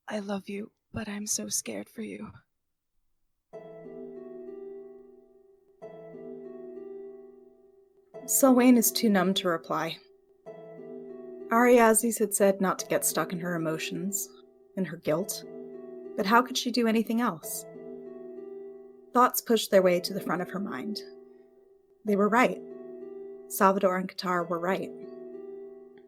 I love you, but I'm so scared for you. Selwyn is too numb to reply. Ariazis had said not to get stuck in her emotions, in her guilt, but how could she do anything else? Thoughts pushed their way to the front of her mind. They were right. Salvador and Qatar were right.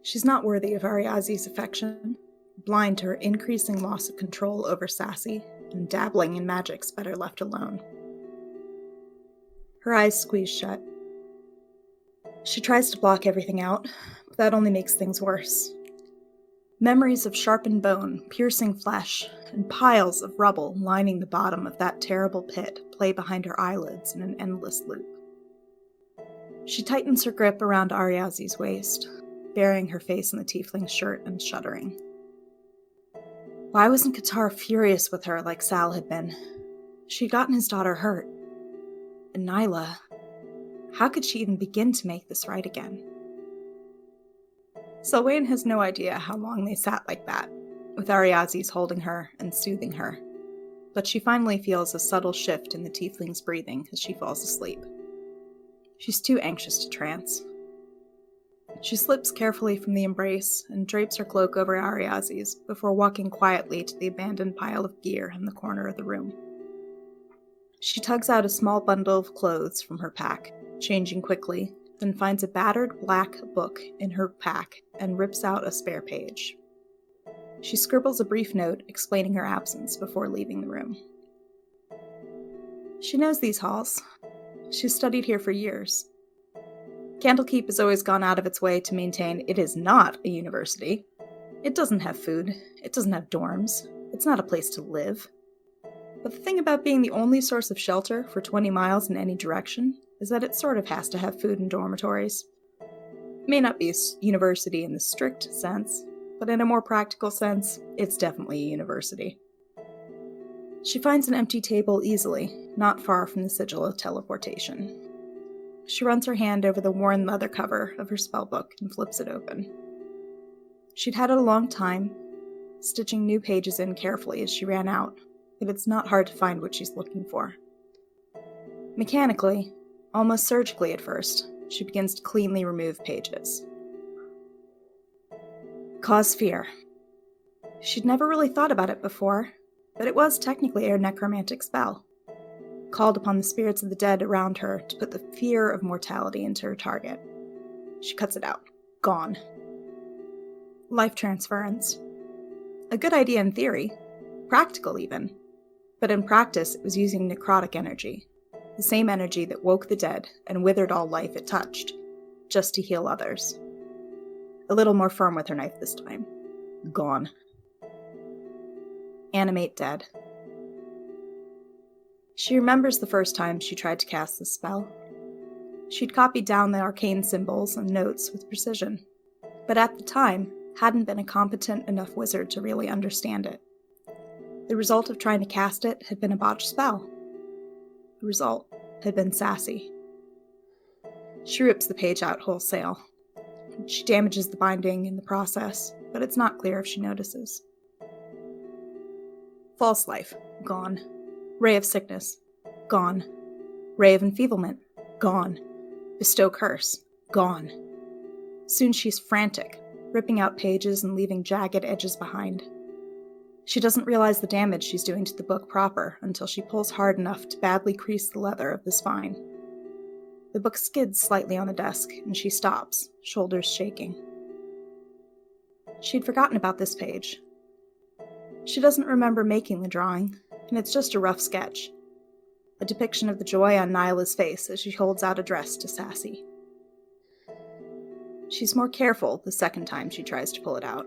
She's not worthy of Ariazi's affection, blind to her increasing loss of control over Sassy, and dabbling in magic's better left alone. Her eyes squeeze shut. She tries to block everything out, but that only makes things worse. Memories of sharpened bone, piercing flesh, and piles of rubble lining the bottom of that terrible pit play behind her eyelids in an endless loop. She tightens her grip around Ariazi's waist, burying her face in the tiefling's shirt and shuddering. Why wasn't Qatar furious with her like Sal had been? She'd gotten his daughter hurt. And Nyla, how could she even begin to make this right again? Selwyn has no idea how long they sat like that, with Ariazis holding her and soothing her. But she finally feels a subtle shift in the tiefling's breathing as she falls asleep. She's too anxious to trance. She slips carefully from the embrace and drapes her cloak over Ariazis before walking quietly to the abandoned pile of gear in the corner of the room. She tugs out a small bundle of clothes from her pack, changing quickly, then finds a battered black book in her pack and rips out a spare page. She scribbles a brief note explaining her absence before leaving the room. She knows these halls. She's studied here for years. Candlekeep has always gone out of its way to maintain it is not a university. It doesn't have food. It doesn't have dorms. It's not a place to live. But the thing about being the only source of shelter for 20 miles in any direction is that it sort of has to have food and dormitories. It may not be a university in the strict sense, but in a more practical sense, it's definitely a university. She finds an empty table easily, not far from the sigil of teleportation. She runs her hand over the worn leather cover of her spellbook and flips it open. She'd had it a long time, stitching new pages in carefully as she ran out, but it's not hard to find what she's looking for. Mechanically, almost surgically at first, she begins to cleanly remove pages. Cause fear. She'd never really thought about it before, but it was technically a necromantic spell. Called upon the spirits of the dead around her to put the fear of mortality into her target. She cuts it out. Gone. Life transference. A good idea in theory, practical even, but in practice it was using necrotic energy, the same energy that woke the dead and withered all life it touched, just to heal others. A little more firm with her knife this time. Gone. Animate dead. She remembers the first time she tried to cast this spell. She'd copied down the arcane symbols and notes with precision, but at the time hadn't been a competent enough wizard to really understand it. The result of trying to cast it had been a botched spell. The result had been Sassy. She rips the page out wholesale. She damages the binding in the process, but it's not clear if she notices. False life. Gone. Ray of sickness. Gone. Ray of enfeeblement. Gone. Bestow curse. Gone. Soon she's frantic, ripping out pages and leaving jagged edges behind. She doesn't realize the damage she's doing to the book proper until she pulls hard enough to badly crease the leather of the spine. The book skids slightly on the desk, and she stops, shoulders shaking. She'd forgotten about this page. She doesn't remember making the drawing, and it's just a rough sketch. A depiction of the joy on Nyla's face as she holds out a dress to Sassy. She's more careful the second time she tries to pull it out.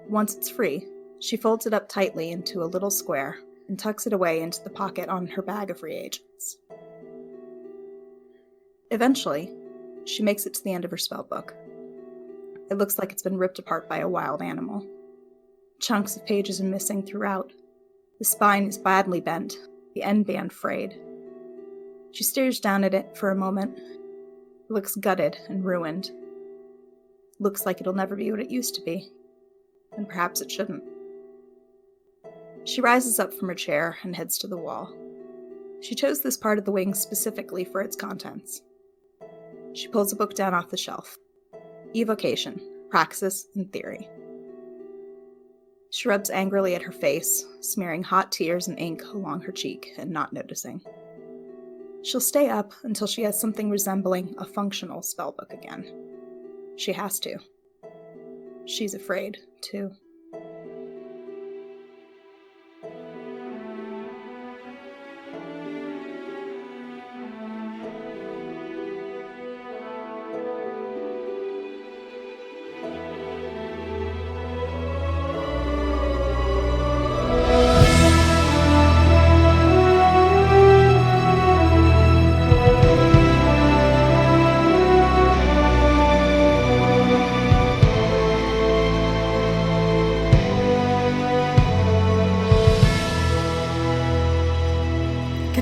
Once it's free, she folds it up tightly into a little square and tucks it away into the pocket on her bag of reagents. Eventually, she makes it to the end of her spellbook. It looks like it's been ripped apart by a wild animal. Chunks of pages are missing throughout. The spine is badly bent, the end band frayed. She stares down at it for a moment. It looks gutted and ruined. Looks like it'll never be what it used to be. And perhaps it shouldn't. She rises up from her chair and heads to the wall. She chose this part of the wing specifically for its contents. She pulls a book down off the shelf. Evocation, Praxis, and Theory. She rubs angrily at her face, smearing hot tears and ink along her cheek and not noticing. She'll stay up until she has something resembling a functional spellbook again. She has to. She's afraid, too.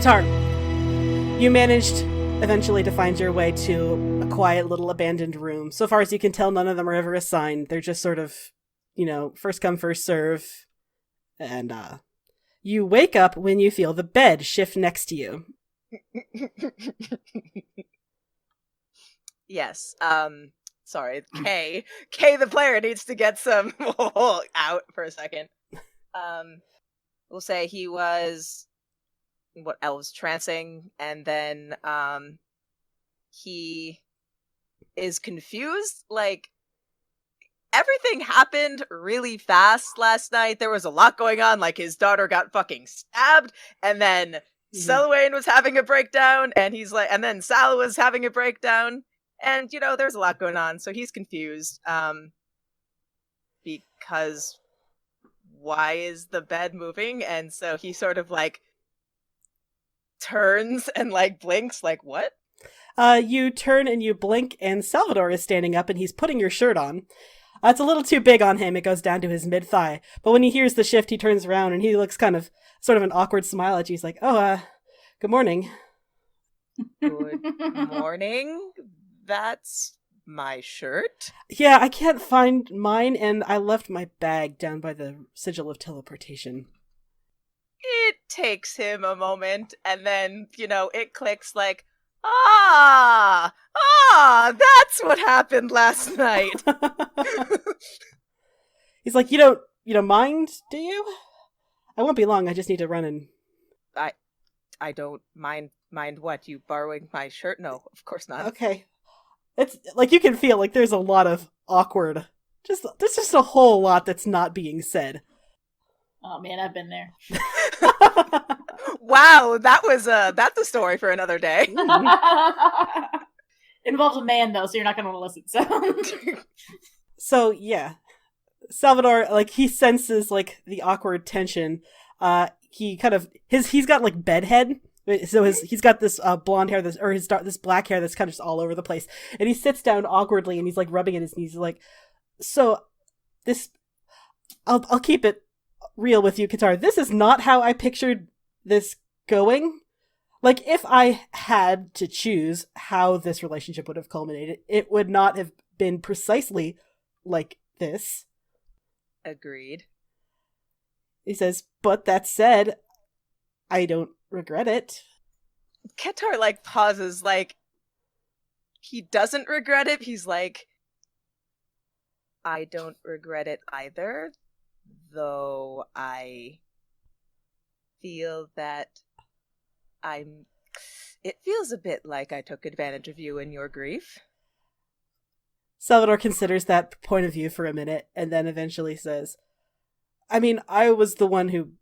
Qatar, you managed eventually to find your way to a quiet little abandoned room. So far as you can tell, none of them are ever assigned. They're just sort of, first come, first serve. And you wake up when you feel the bed shift next to you. Yes. Sorry. K the player needs to get some out for a second. We'll say he was trancing, and then he is confused. Like, everything happened really fast last night. There was a lot going on. Like, his daughter got fucking stabbed, and then Selwyn was having a breakdown, and then Sal was having a breakdown, and there's a lot going on. So he's confused. Because why is the bed moving? And so he sort of turns and blinks, what? You turn and you blink, and Salvador is standing up and he's putting your shirt on. It's a little too big on him. It goes down to his mid-thigh. But when he hears the shift, he turns around and he looks sort of an awkward smile at you. He's like, good morning. Good morning. That's my shirt. Yeah, I can't find mine, and I left my bag down by the sigil of teleportation. It takes him a moment, and then, it clicks that's what happened last night. He's like, you don't mind, do you? I won't be long, I just need to run and... I don't mind what? You borrowing my shirt? No, of course not. Okay. It's, you can feel, there's a lot of awkward... There's just a whole lot that's not being said. Oh man, I've been there. Wow, that's a story for another day. Involves a man though, so you're not going to want to listen. So yeah, Salvador, he senses the awkward tension. He he's got bedhead. So he's got this blonde hair, this black hair that's kind of just all over the place, and he sits down awkwardly and he's rubbing at his knees. He's so this, I'll keep it real with you, Qatar. This is not how I pictured this going. If I had to choose how this relationship would have culminated, it would not have been precisely like this. Agreed. He says, but that said, I don't regret it. Qatar pauses, he doesn't regret it. He's I don't regret it either. Though I feel that it feels a bit like I took advantage of you in your grief. Salvador considers that point of view for a minute and then eventually says, I was the one who...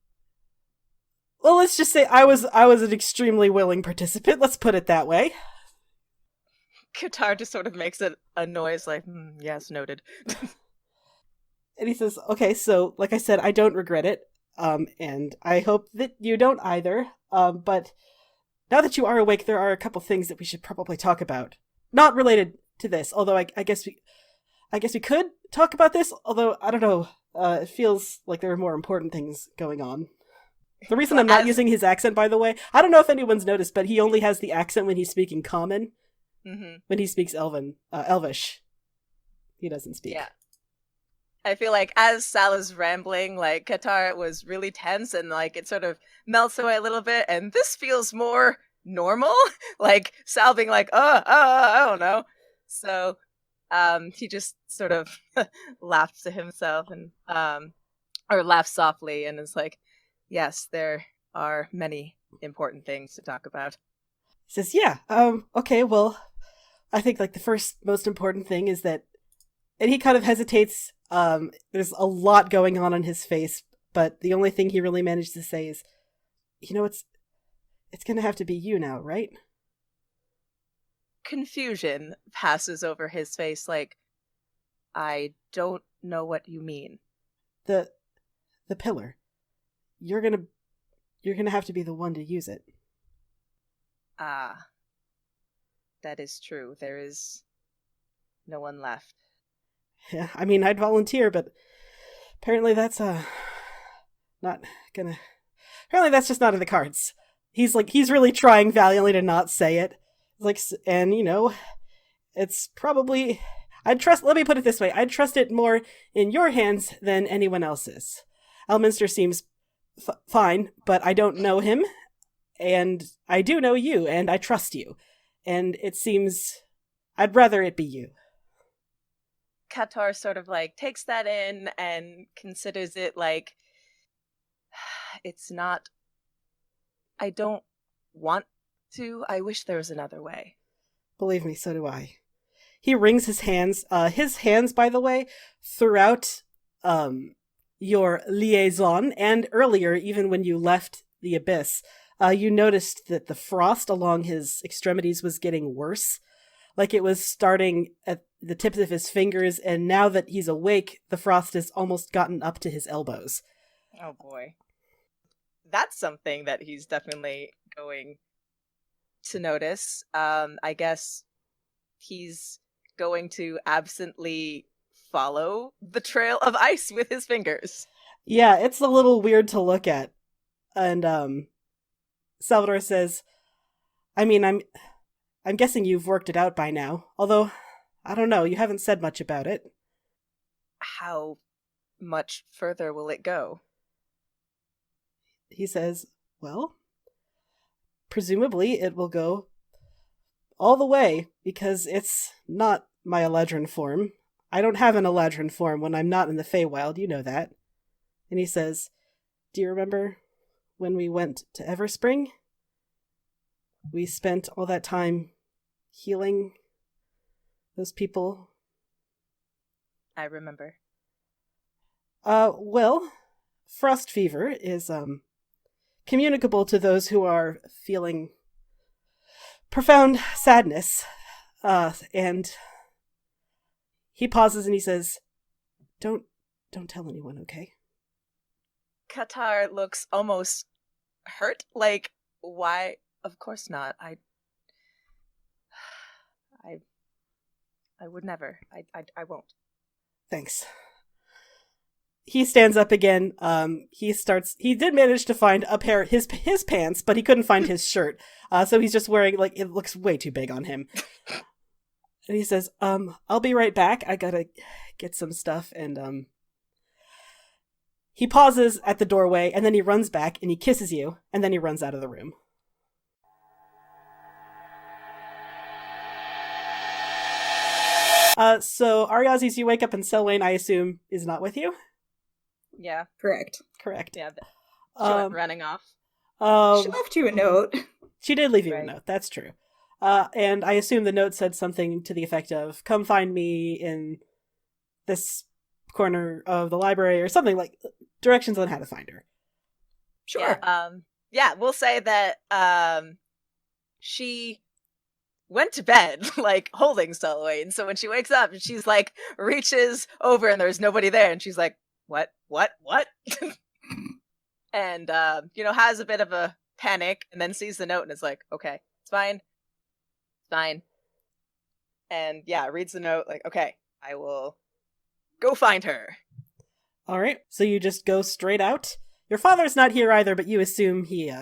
Well, let's just say I was an extremely willing participant. Let's put it that way. Qatar just sort of makes a noise yes, noted. And he says, okay, so like I said, I don't regret it. And I hope that you don't either. But now that you are awake, there are a couple things that we should probably talk about. Not related to this, although I guess we could talk about this, although I don't know. It feels like there are more important things going on. The reason I'm not using his accent, by the way, I don't know if anyone's noticed, but he only has the accent when he's speaking Common. Mm-hmm. When he speaks Elvish, he doesn't speak. Yeah. I feel like as Sal is rambling, like Qatar was really tense and like it sort of melts away a little bit, and this feels more normal. Like Sal being like, I don't know. So he just sort of laughs to himself and or laughs softly and is like, yes, there are many important things to talk about. He says, yeah, okay, well, I think like the first most important thing is that, and he kind of hesitates. There's a lot going on his face, but the only thing he really managed to say is, it's gonna have to be you now, right? Confusion passes over his face, like, I don't know what you mean. The pillar. You're gonna have to be the one to use it. Ah, that is true. There is no one left. Yeah, I mean, I'd volunteer, but apparently that's not gonna. Apparently that's just not in the cards. He's really trying valiantly to not say it. Like, and it's probably. Let me put it this way. I'd trust it more in your hands than anyone else's. Elminster seems fine, but I don't know him, and I do know you, and I trust you. And it seems I'd rather it be you. Qatar sort of like takes that in and considers it like, it's not, I don't want to. I wish there was another way. Believe me, so do I. He wrings his hands. His hands, by the way, throughout your liaison and earlier, even when you left the abyss, you noticed that the frost along his extremities was getting worse. Like it was starting at the tips of his fingers, and now that he's awake, the frost has almost gotten up to his elbows. Oh boy. That's something that he's definitely going to notice. I guess he's going to absently follow the trail of ice with his fingers. Yeah, it's a little weird to look at. And Salvador says, I mean, I'm guessing you've worked it out by now. Although, I don't know, you haven't said much about it. How much further will it go? He says, well, presumably it will go all the way, because it's not my Eladrin form. I don't have an Eladrin form when I'm not in the Feywild, you know that. And he says, do you remember when we went to Everspring? We spent all that time healing those people. I remember. Well, frost fever is, communicable to those who are feeling profound sadness. And he pauses and he says, Don't tell anyone, okay? Qatar looks almost hurt. Like, why? Of course not. I would never. I won't. Thanks. He stands up again. He did manage to find a pair his pants, but he couldn't find his shirt. So he's just wearing, like, it looks way too big on him. And he says, I'll be right back. I gotta get some stuff. And he pauses at the doorway, and then he runs back and he kisses you, and then he runs out of the room. So Ariazis, you wake up and Selwyn, I assume, is not with you? Yeah. Correct. Correct. Yeah. She went running off. She left you a note. She did leave you Right. a note, that's true. And I assume the note said something to the effect of, come find me in this corner of the library, or something, like directions on how to find her. Sure. Yeah, we'll say that she went to bed, like, holding Selwyn. So when she wakes up, she's like, reaches over and there's nobody there, and she's like, what? And, has a bit of a panic, and then sees the note and is like, okay, it's fine. And yeah, reads the note, like, okay, I will go find her. Alright, so you just go straight out? Your father's not here either, but you assume he,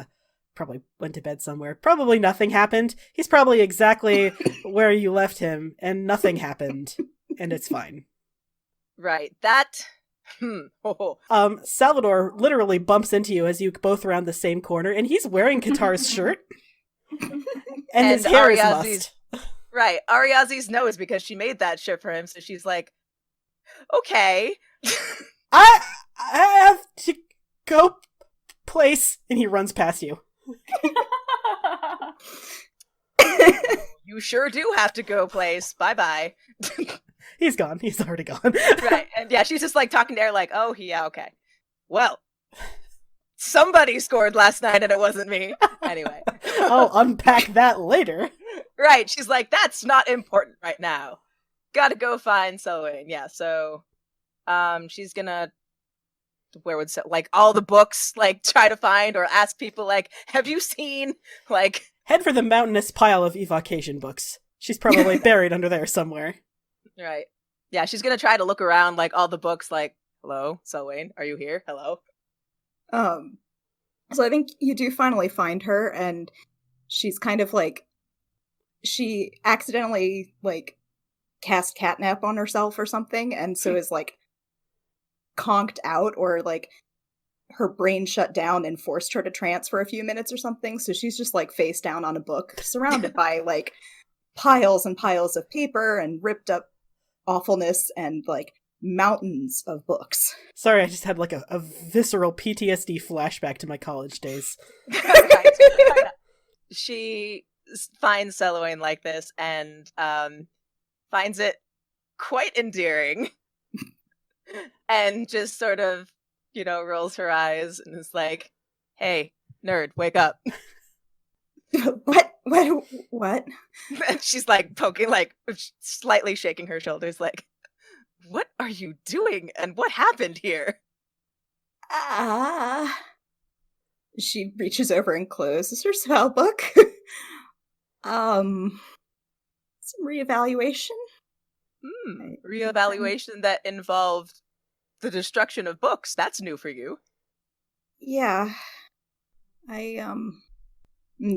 probably went to bed somewhere. Probably nothing happened. He's probably exactly where you left him, and nothing happened, and it's fine. Right. That. Salvador literally bumps into you as you both round the same corner, and he's wearing Katar's shirt. And his hair is mussed. Right. Ariazi's knows because she made that shirt for him, so she's like, okay. I have to go place, and he runs past you. You sure do have to go place. Bye-bye. He's gone. He's already gone. Right. And yeah, she's just like talking to her like, oh, yeah, okay. Well, somebody scored last night and it wasn't me. Anyway. I'll unpack that later. Right. She's like, that's not important right now. Gotta go find Selwyn. Yeah, so she's gonna like all the books, like try to find or ask people like, have you seen like head for the mountainous pile of evocation books. She's probably buried under there somewhere. Right. Yeah, she's gonna try to look around like all the books like, hello, Selwyn, are you here? Hello? So I think you do finally find her, and she's kind of like, she accidentally like cast catnap on herself or something, and so is like conked out, or like her brain shut down and forced her to trance for a few minutes or something, so she's just like face down on a book, surrounded by like piles and piles of paper and ripped up awfulness and like mountains of books. Sorry, I just had like a visceral PTSD flashback to my college days. She finds Selwyn like this and finds it quite endearing and just sort of, you know, rolls her eyes and is like, hey, nerd, wake up. What? And she's like poking, like slightly shaking her shoulders, like, what are you doing and what happened here? She reaches over and closes her spell book. Some reevaluation? Reevaluation that involved the destruction of books. That's new for you. Yeah.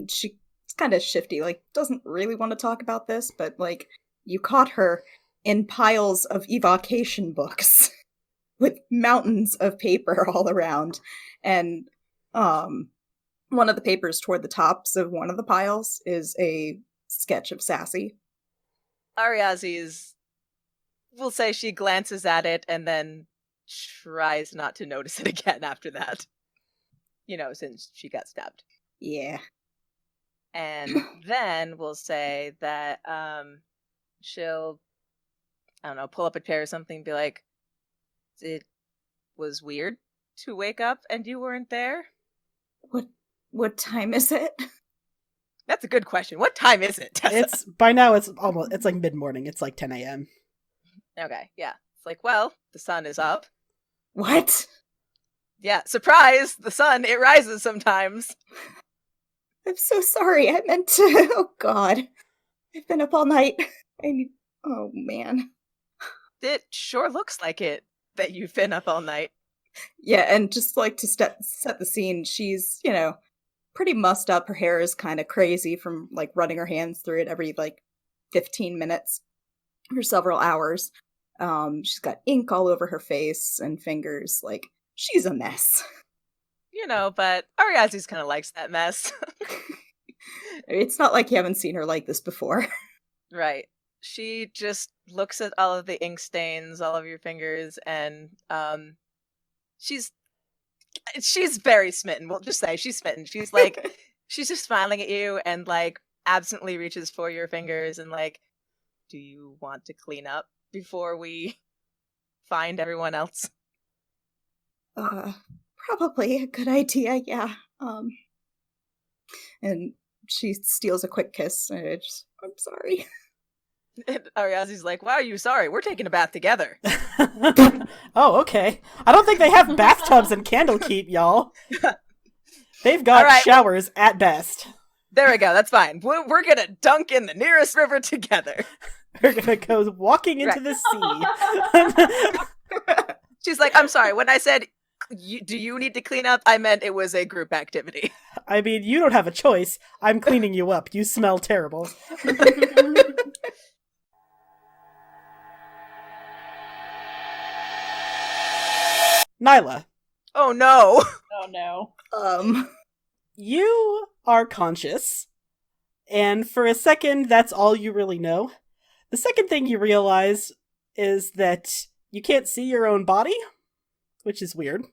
She's kind of shifty, like, doesn't really want to talk about this, but, like, you caught her in piles of evocation books with mountains of paper all around, and, one of the papers toward the tops of one of the piles is a sketch of Sassy. Ariazi's, we'll say she glances at it and then tries not to notice it again after that. You know, since she got stabbed. Yeah. And then we'll say that she'll, I don't know, pull up a chair or something and be like, it was weird to wake up and you weren't there? What time is it? That's a good question. What time is it, Tessa? By now it's like mid-morning. It's like 10 a.m. Okay, yeah. It's like, well, the sun is up. What? Yeah, surprise! The sun, it rises sometimes. I'm so sorry. I meant to. Oh, God. I've been up all night. Oh, man. It sure looks like it, that you've been up all night. Yeah, and just like to set the scene, she's, you know, pretty mussed up. Her hair is kind of crazy from like running her hands through it every like 15 minutes for several hours. She's got ink all over her face and fingers. Like, she's a mess. You know, but Ariazi's kind of likes that mess. It's not like you haven't seen her like this before. Right. She just looks at all of the ink stains, all of your fingers, and she's very smitten. We'll just say she's smitten. She's like, she's just smiling at you and like absently reaches for your fingers and like, do you want to clean up before we find everyone else? Probably a good idea, yeah. And she steals a quick kiss, and I'm sorry. And Ariazi's like, why are you sorry? We're taking a bath together. Oh, okay. I don't think they have bathtubs in Candlekeep, y'all. They've got showers at best. There we go, that's fine. We're gonna dunk in the nearest river together. We're gonna go walking into the sea. She's like, I'm sorry, when I said, do you need to clean up? I meant it was a group activity. I mean, you don't have a choice. I'm cleaning you up. You smell terrible. Nyla, Oh no. Oh no. you are conscious, and for a second, that's all you really know. The second thing you realize is that you can't see your own body, which is weird.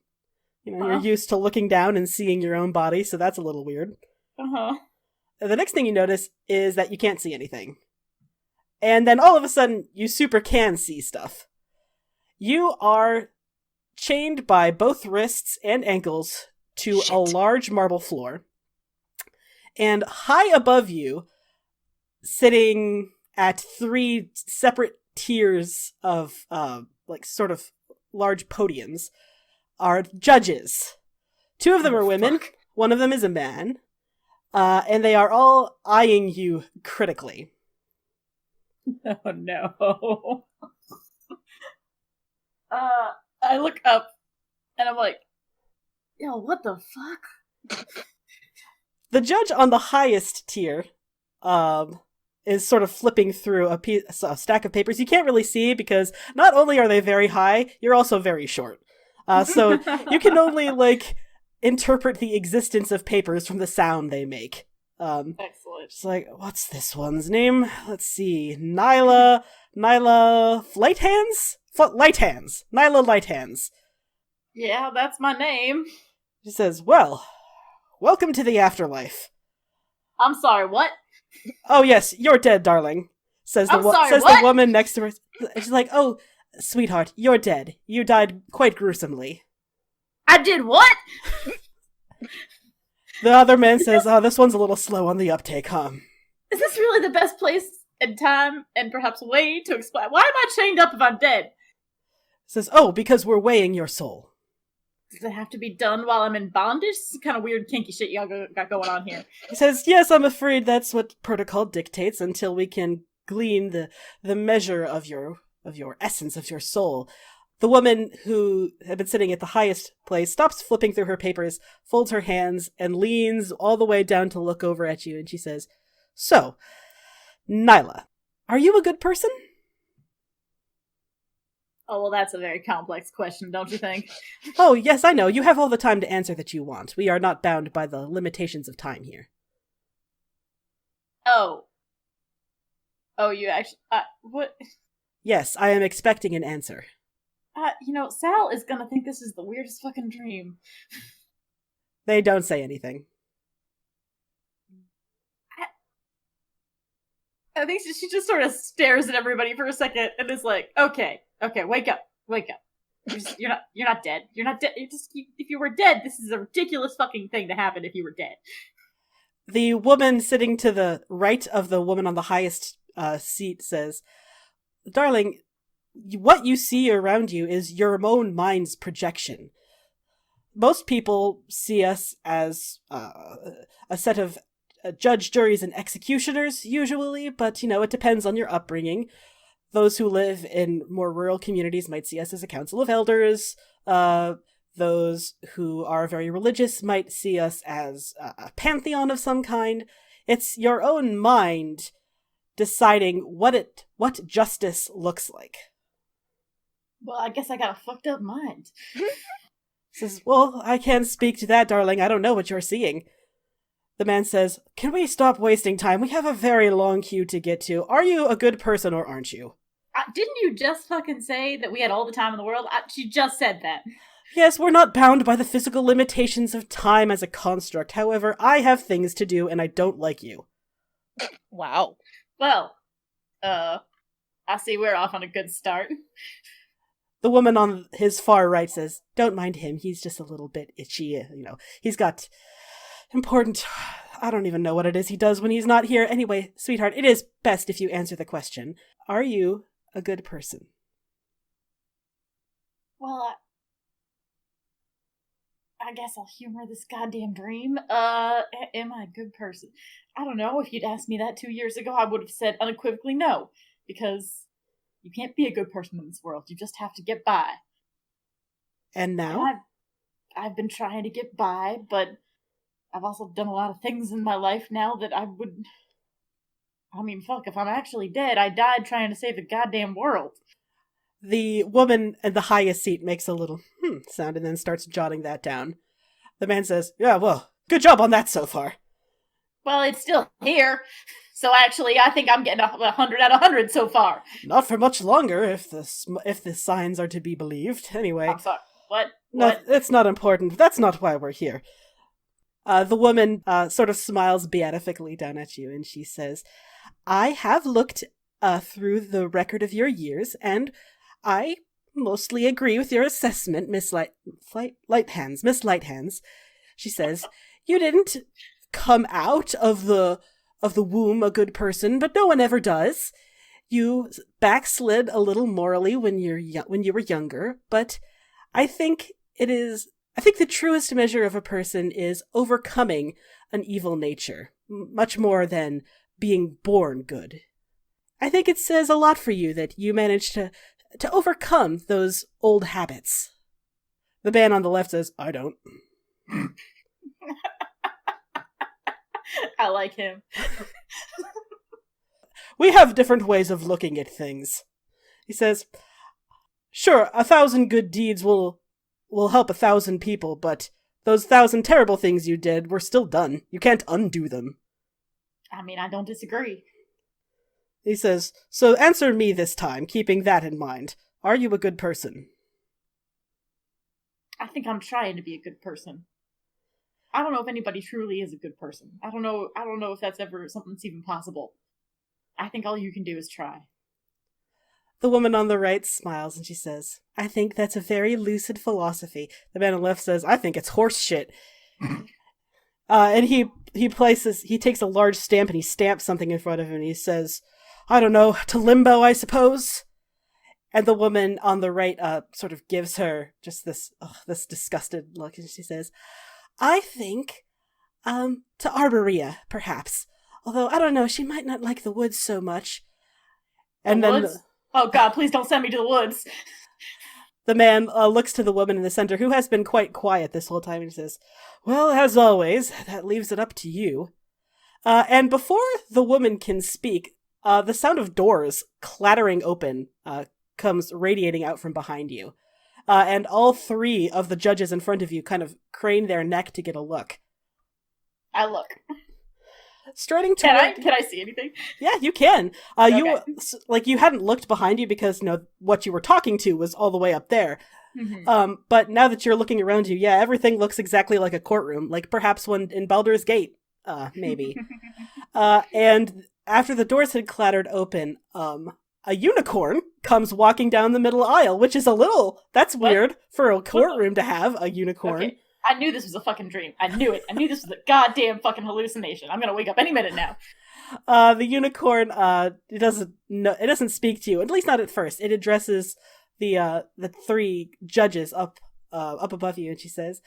You know, Huh. you're used to looking down and seeing your own body, so that's a little weird. Uh-huh. The next thing you notice is that you can't see anything. And then all of a sudden, you super can see stuff. You are chained by both wrists and ankles to a large marble floor. And high above you, sitting at 3 separate tiers of, sort of large podiums, are judges. 2 of them are women, fuck. 1 of them is a man, and they are all eyeing you critically. Oh no. I look up and I'm like, yo, what the fuck? The judge on the highest tier is sort of flipping through a stack of papers. You can't really see because not only are they very high, you're also very short. So you can only, interpret the existence of papers from the sound they make. Excellent. It's like, what's this one's name? Let's see. Nyla Lighthands? Lighthands. Nyla Lighthands. Yeah, that's my name. She says, well, welcome to the afterlife. I'm sorry, what? Oh, yes, you're dead, darling, says I'm sorry, the what? woman next to her. She's like, oh, sweetheart, you're dead. You died quite gruesomely. I did what? The other man says, oh, this one's a little slow on the uptake, huh? Is this really the best place and time and perhaps way to explain? Why am I chained up if I'm dead? Says, oh, because we're weighing your soul. Does it have to be done while I'm in bondage? This is kind of weird kinky shit y'all got going on here. He says, yes, I'm afraid that's what protocol dictates until we can glean the measure of your essence, of your soul. The woman who had been sitting at the highest place stops flipping through her papers, folds her hands, and leans all the way down to look over at you, and she says, so, Nyla, are you a good person? Oh, well, that's a very complex question, don't you think? Oh, yes, I know. You have all the time to answer that you want. We are not bound by the limitations of time here. Oh. Oh, you actually... what? Yes, I am expecting an answer. Sal is gonna think this is the weirdest fucking dream. They don't say anything. I think she just sort of stares at everybody for a second and is like, okay, wake up. You're not dead. You're not dead. If you were dead, this is a ridiculous fucking thing to happen if you were dead. The woman sitting to the right of the woman on the highest seat says, darling, what you see around you is your own mind's projection. Most people see us as a set of judge, juries, and executioners, usually, but, it depends on your upbringing. Those who live in more rural communities might see us as a council of elders. Those who are very religious might see us as a pantheon of some kind. It's your own mind deciding what justice looks like. Well, I guess I got a fucked up mind. Says, well, I can't speak to that, darling. I don't know what you're seeing. The man says, can we stop wasting time? We have a very long queue to get to. Are you a good person or aren't you? Didn't you just fucking say that we had all the time in the world? She just said that. Yes, we're not bound by the physical limitations of time as a construct. However, I have things to do and I don't like you. Wow. Well, I see we're off on a good start. The woman on his far right says, don't mind him. He's just a little bit itchy. He's got important... I don't even know what it is he does when he's not here. Anyway, sweetheart, it is best if you answer the question. Are you a good person? Well, I guess I'll humor this goddamn dream. Am I a good person? I don't know. If you'd asked me that 2 years ago, I would have said unequivocally no. Because you can't be a good person in this world. You just have to get by. And now? And I've been trying to get by, but I've also done a lot of things in my life now that fuck, if I'm actually dead, I died trying to save the goddamn world. The woman in the highest seat makes a little sound and then starts jotting that down. The man says, yeah, well, good job on that so far. Well, it's still here. So actually, I think I'm getting 100 out of 100 so far. Not for much longer, if the signs are to be believed. Anyway. I'm sorry. What? No, it's not important. That's not why we're here. The woman sort of smiles beatifically down at you, and she says, I have looked through the record of your years, and I mostly agree with your assessment, Miss Lighthands. She says, you didn't come out of the womb a good person, but no one ever does. You backslid a little morally when you were younger, but I think the truest measure of a person is overcoming an evil nature, much more than being born good. I think it says a lot for you that you managed to overcome those old habits. The man on the left says, I don't. I like him. We have different ways of looking at things. He says, sure, 1,000 good deeds will help 1,000 people, but those 1,000 terrible things you did were still done. You can't undo them. I mean, I don't disagree. He says, so answer me this time, keeping that in mind. Are you a good person? I think I'm trying to be a good person. I don't know if anybody truly is a good person. I don't know if that's ever something that's even possible. I think all you can do is try. The woman on the right smiles and she says, I think that's a very lucid philosophy. The man on the left says, I think it's horse shit. And he takes a large stamp and he stamps something in front of him and he says, I don't know, to limbo, I suppose. And the woman on the right sort of gives her just this disgusted look and she says, I think to Arborea, perhaps. Although, I don't know, she might not like the woods so much. And the then woods? Oh god, please don't send me to the woods. The man looks to the woman in the center, who has been quite quiet this whole time, and says, well, as always, that leaves it up to you. And before the woman can speak, the sound of doors clattering open comes radiating out from behind you. And all three of the judges in front of you kind of crane their neck to get a look. I look. Striding toward... Can I see anything? Yeah, you can. Okay. You hadn't looked behind you because, what you were talking to was all the way up there. Mm-hmm. But now that you're looking around you, yeah, everything looks exactly like a courtroom, like perhaps one in Baldur's Gate, maybe. And after the doors had clattered open, a unicorn comes walking down the middle aisle, which is that's weird for a courtroom to have a unicorn. Okay. I knew this was a fucking dream. I knew it. I knew this was a goddamn fucking hallucination. I'm gonna wake up any minute now. The unicorn, it doesn't speak to you, at least not at first. It addresses the three judges up above you, and she says,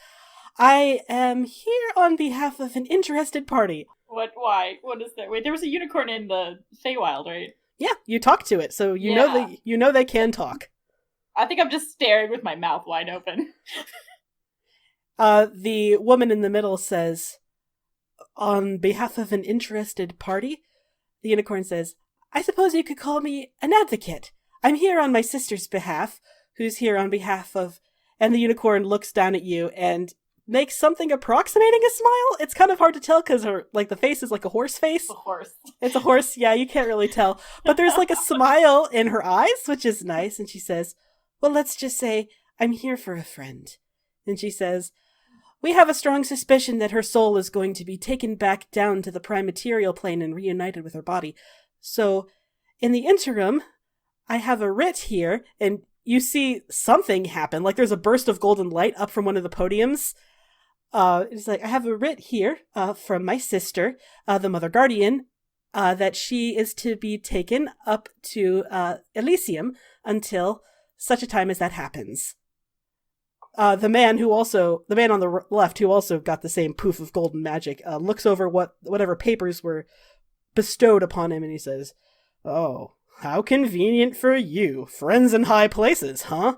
I am here on behalf of an interested party. What? Why? What is there? Wait, there was a unicorn in the Feywild, right? Yeah, you talked to it, so you know they can talk. I think I'm just staring with my mouth wide open. The woman in the middle says, on behalf of an interested party? The unicorn says, I suppose you could call me an advocate. I'm here on my sister's behalf, who's here on behalf of... And the unicorn looks down at you and makes something approximating a smile. It's kind of hard to tell because the face is like a horse face. A horse. It's a horse, yeah, you can't really tell. But there's like a smile in her eyes, which is nice. And she says, well, let's just say I'm here for a friend. And she says, we have a strong suspicion that her soul is going to be taken back down to the prime material plane and reunited with her body. So, in the interim, I have a writ here, and you see something happen. Like there's a burst of golden light up from one of the podiums. It's like, I have a writ here from my sister, the Mother Guardian, that she is to be taken up to Elysium until such a time as that happens. The man on the left, who also got the same poof of golden magic, looks over whatever papers were bestowed upon him, and he says, oh, how convenient for you. Friends in high places, huh?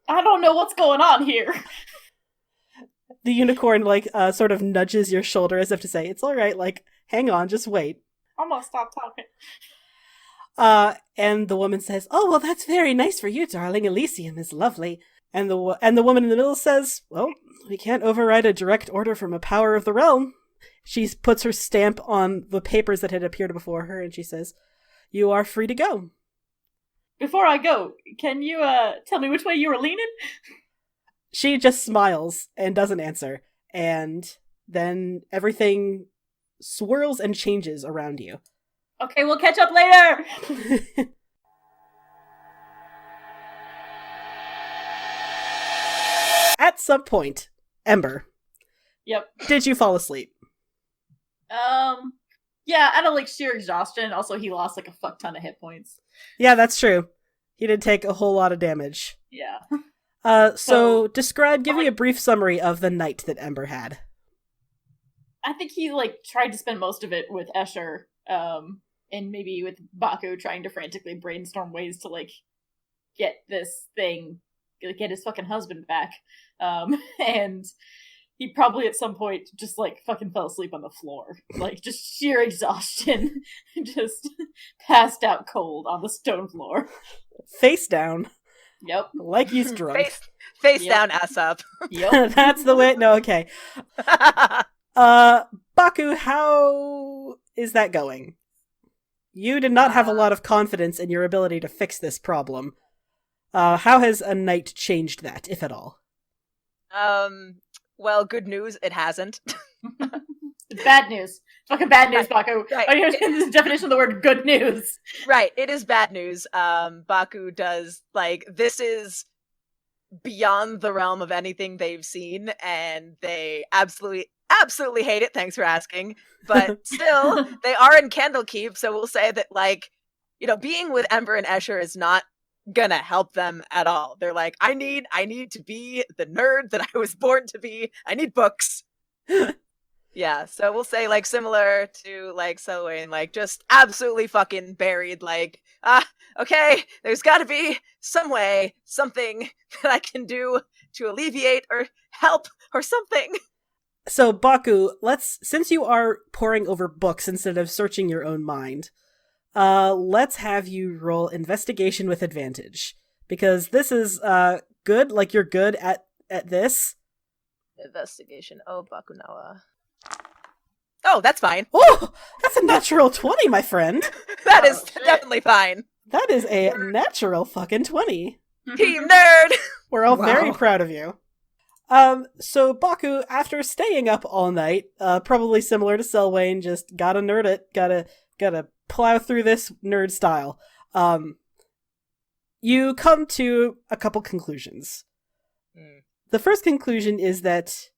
I don't know what's going on here. The unicorn, sort of nudges your shoulder as if to say, it's all right, hang on, just wait. I'm gonna stop talking. And the woman says, "Oh, well, that's very nice for you, darling. Elysium is lovely." And the woman in the middle says, "Well, we can't override a direct order from a power of the realm." She puts her stamp on the papers that had appeared before her, and she says, "You are free to go." Before I go, can you tell me which way you were leaning? She just smiles and doesn't answer, and then everything swirls and changes around you. Okay, we'll catch up later! At some point, Ember, Yep. did you fall asleep? Yeah, out of like sheer exhaustion. Also, he lost like a fuck ton of hit points. Yeah, that's true. He did take a whole lot of damage. Yeah. So give me a brief summary of the night that Ember had. I think he like tried to spend most of it with Escher, and maybe with Baku trying to frantically brainstorm ways to like get this thing, get his fucking husband back. And he probably at some point just like fucking fell asleep on the floor, like just sheer exhaustion, just passed out cold on the stone floor, Face down. Yep. Like he's drunk. Face Yep. down, ass up. Yep. That's the way. No, okay. Baku, how is that going? You did not have a lot of confidence in your ability to fix this problem. How has a night changed that, if at all? Well, good news, it hasn't. Bad news. Fucking bad news, Baku. Right. Oh, here's the definition of the word good news. Right, it is bad news. Baku does, like, this is beyond the realm of anything they've seen, and they absolutely hate it. Thanks for asking. But still, they are in Candlekeep, so we'll say that, like, you know, being with Ember and Escher is not gonna help them at all. They're like, I need to be the nerd that I was born to be. I need books. Yeah, so we'll say, like, similar to, like, Selwyn, like, just absolutely fucking buried, like, okay, there's gotta be some way, something that I can do to alleviate or help or something. So, Baku, since you are poring over books instead of searching your own mind, let's have you roll investigation with advantage. Because this is, good, like, you're good at this. Investigation. Oh, Bakunawa. Oh, that's fine. Oh, that's a natural 20, my friend. That is shit. definitely fine. That is a natural fucking 20. Team nerd! We're all Wow. very proud of you. So Baku, after staying up all night, probably similar to Selwyn, just gotta nerd it, gotta plow through this nerd style. You come to a couple conclusions. The first conclusion is that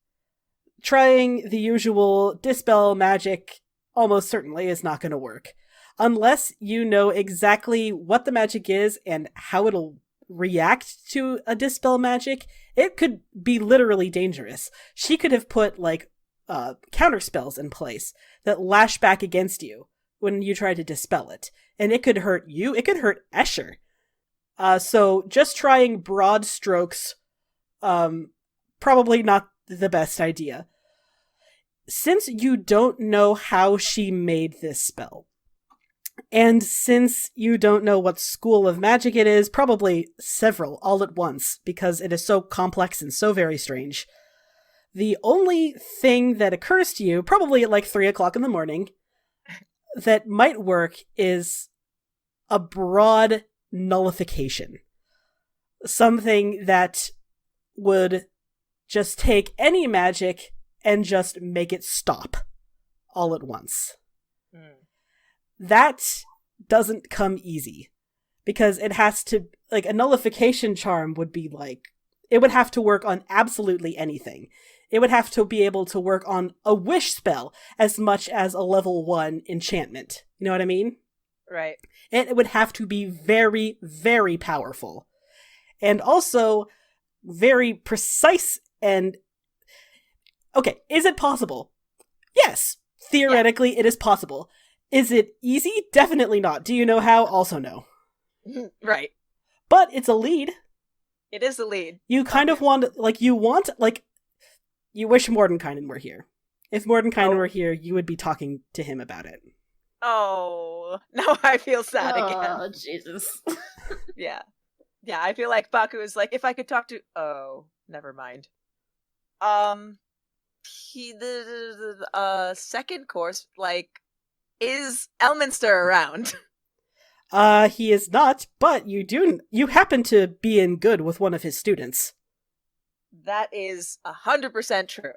trying the usual dispel magic almost certainly is not going to work. Unless you know exactly what the magic is and how it'll react to a dispel magic, it could be literally dangerous. She could have put, like, counter spells in place that lash back against you when you try to dispel it. And it could hurt you, it could hurt Escher. So just trying broad strokes, probably not the best idea. Since you don't know how she made this spell, and since you don't know what school of magic it is, probably several all at once, because it is so complex and so very strange, the only thing that occurs to you, probably at like 3 o'clock in the morning, that might work is a broad nullification. Something that would just take any magic and just make it stop all at once. That doesn't come easy, because it has to, like, a nullification charm would be like, it would have to work on absolutely anything. It would have to be able to work on a wish spell as much as a level 1 enchantment. You know what I mean? Right. It would have to be very, very powerful. And also very precise and... Okay, is it possible? Yes. Theoretically, It is possible. Is it easy? Definitely not. Do you know how? Also no. Right. But it's a lead. It is a lead. You kind of want, you wish Mordenkainen were here. If Mordenkainen were here, you would be talking to him about it. Oh, now I feel sad again. Oh, Jesus. Yeah. Yeah, I feel like Baku is like, if I could talk to... Oh, never mind. The second course, like, is Elminster around? He is not, but you happen to be in good with one of his students. That is 100% true.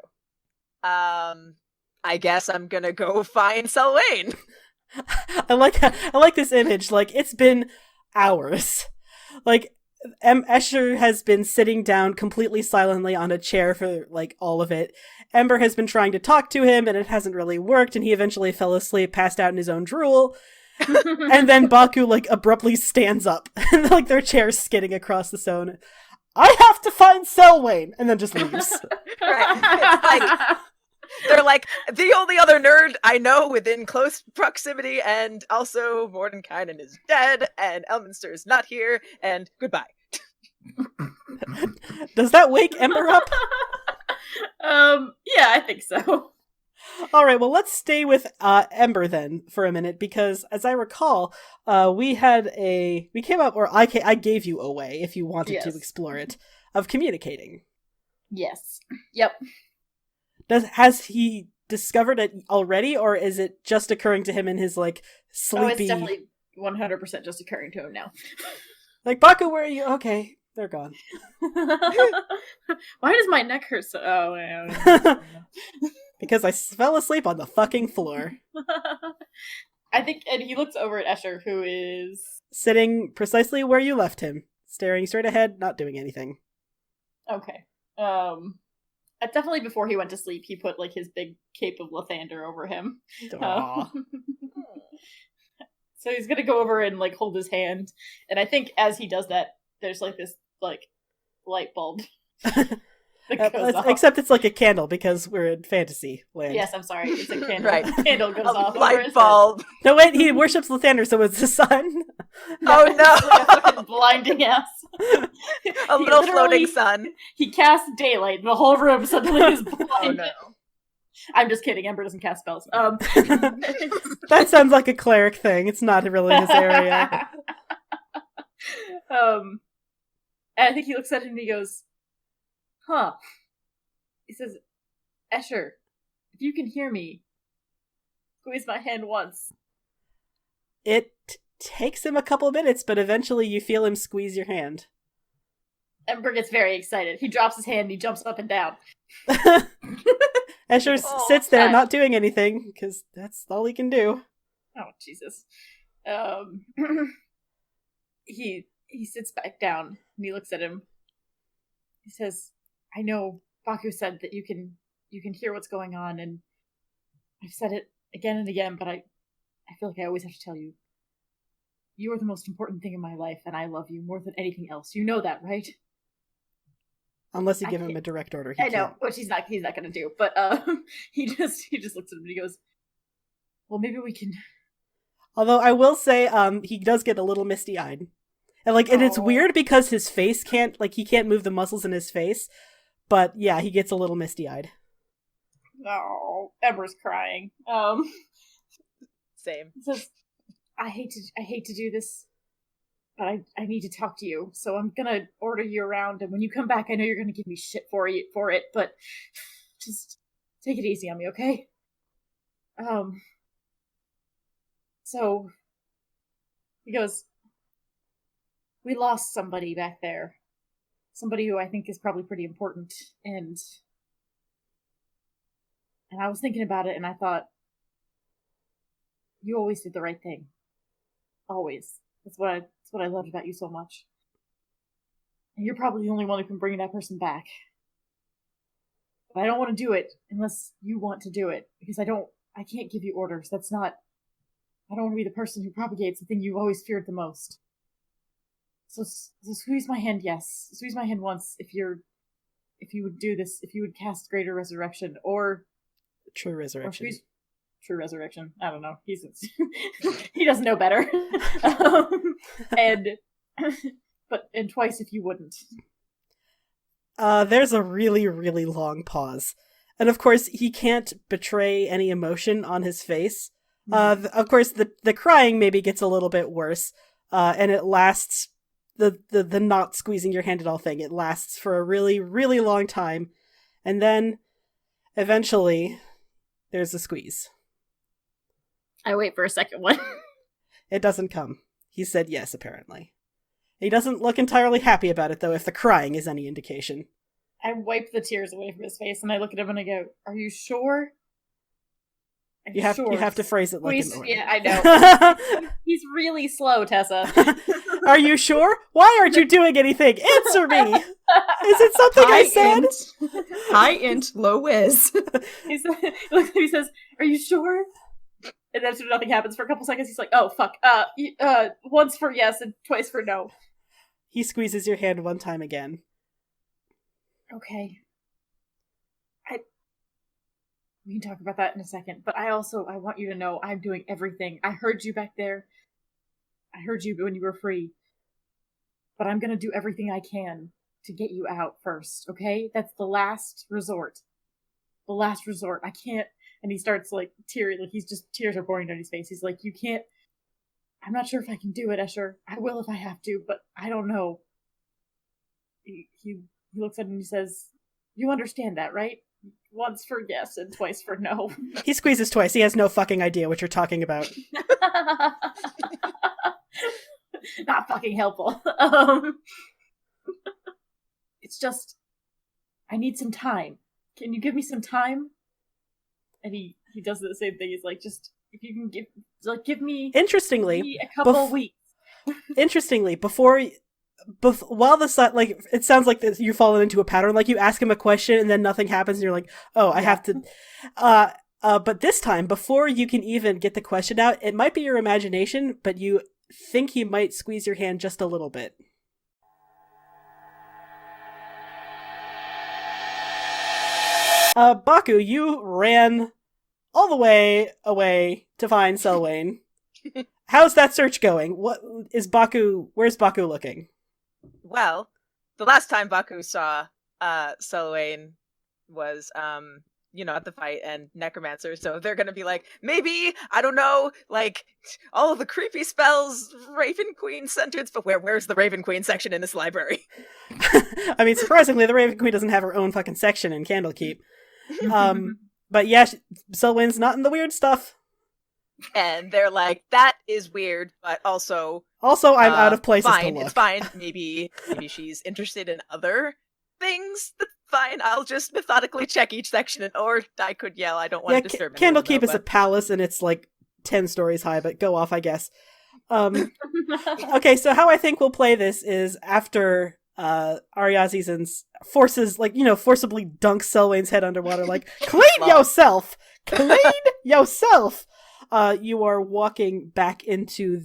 I guess I'm gonna go find Selwyn. I like this image. Like, it's been hours. Like, Escher has been sitting down completely silently on a chair for, like, all of it. Ember has been trying to talk to him, and it hasn't really worked, and he eventually fell asleep, passed out in his own drool. And then Baku, like, abruptly stands up, and, like, their chair's skidding across the stone. I have to find Selwyn! And then just leaves. Right. It's like, they're like, the only other nerd I know within close proximity, and also Mordenkainen is dead, and Elminster is not here, and goodbye. Does that wake Ember up? Yeah, I think so. Alright, well, let's stay with Ember then for a minute, because as I recall, we came up, or I gave you a way, if you wanted to explore it, of communicating. Yes. Yep. Has he discovered it already, or is it just occurring to him in his, like, sleepy... Oh, it's definitely 100% just occurring to him now. Like, Baku, where are you? Okay, they're gone. Why does my neck hurt so... Oh, yeah. Because I fell asleep on the fucking floor. I think, and he looks over at Escher, who is... sitting precisely where you left him. Staring straight ahead, not doing anything. Okay. Definitely before he went to sleep, he put, like, his big cape of Lathander over him. So he's gonna go over and, like, hold his hand. And I think as he does that, there's, like, this, like, light bulb. Except it's like a candle, because we're in fantasy land. Yes, I'm sorry. It's a candle. Right. The candle goes off. Light bulb. No, wait, he worships Lathander, so it's the sun. Oh no! Blinding ass. A little floating sun. He casts daylight, and the whole room suddenly is blinded. Oh no. I'm just kidding. Ember doesn't cast spells. That sounds like a cleric thing. It's not really his area. And I think he looks at him and he goes, huh. He says, Escher, if you can hear me, squeeze my hand once. It takes him a couple minutes, but eventually you feel him squeeze your hand. Ember gets very excited. He drops his hand and he jumps up and down. Escher sits there not doing anything, because that's all he can do. Oh, Jesus. He sits back down and he looks at him. He says, I know Baku said that you can hear what's going on, and I've said it again and again, but I feel like I always have to tell you. You are the most important thing in my life, and I love you more than anything else. You know that, right? Unless you give him a direct order, I know, which he's not going to do. But he just looks at him and he goes, "Well, maybe we can." Although I will say, he does get a little misty-eyed, and it's weird because his face he can't move the muscles in his face. But yeah, he gets a little misty-eyed. Oh, Ember's crying. Same. He says, I hate to do this, but I need to talk to you. So I'm gonna order you around, and when you come back, I know you're gonna give me shit for it, but just take it easy on me, okay? So he goes, we lost somebody back there. Somebody who I think is probably pretty important, and I was thinking about it, and I thought, you always did the right thing. Always. That's what I loved about you so much. And you're probably the only one who can bring that person back. But I don't want to do it unless you want to do it, because I can't give you orders. I don't want to be the person who propagates the thing you've always feared the most. So squeeze my hand, yes. Squeeze my hand once if you would do this, if you would cast Greater Resurrection, or True Resurrection. True Resurrection. I don't know. He doesn't know better. And twice if you wouldn't. There's a really, really long pause. And of course, he can't betray any emotion on his face. Of course, the crying maybe gets a little bit worse, and it lasts. The not squeezing your hand at all thing. It lasts for a really, really long time, and then eventually there's a squeeze. I wait for a second one. It doesn't come. He said yes, apparently. He doesn't look entirely happy about it, though, if the crying is any indication. I wipe the tears away from his face, and I look at him and I go, "Are you sure?" You have to phrase it like an order. Yeah, I know. He's really slow, Tessa. Are you sure? Why aren't you doing anything? Answer me! Is it something I said? High int, low whiz. He says, "Are you sure?" And then nothing happens for a couple seconds. He's like, "Oh, fuck. Once for yes and twice for no." He squeezes your hand one time again. Okay. We can talk about that in a second, but I want you to know I'm doing everything. I heard you back there. I heard you when you were free. But I'm gonna do everything I can to get you out first, okay? That's the last resort. The last resort. I can't... And he starts, like, teary, like, tears are pouring down his face. He's like, "You can't... I'm not sure if I can do it, Escher. I will if I have to, but I don't know." He looks at him and he says, "You understand that, right? Once for yes and twice for no." He squeezes twice. He has no fucking idea what you're talking about. Not fucking helpful. It's just, I need some time. Can you give me some time? And he does the same thing. He's like, "Just, if you can give me Interestingly, a couple weeks." Interestingly, while the it sounds like this, you've fallen into a pattern. Like, you ask him a question and then nothing happens, and you're like, "Oh, I have to." But this time, before you can even get the question out, it might be your imagination, but you think he might squeeze your hand just a little bit. Baku, you ran all the way away to find Selwyn. How's that search going? Where's Baku looking? Well, the last time Baku saw Selwyn was at the fight and Necromancer, so they're gonna be like, maybe, I don't know, like, all of the creepy spells Raven Queen centered, but where's the Raven Queen section in this library? I mean, surprisingly, the Raven Queen doesn't have her own fucking section in Candlekeep. But yeah, Selwyn's not in the weird stuff. And they're like, that is weird, but also I'm out of places fine, to look. It's fine. Maybe she's interested in other things. That's fine. I'll just methodically check each section, or I could yell. I don't want to disturb anyone. Candlekeep is a palace, and it's like 10 stories high, but go off, I guess. Okay, so how I think we'll play this is after Ariazizans forcibly dunks Selwyn's head underwater, like, clean yourself! Clean yourself! You are walking back into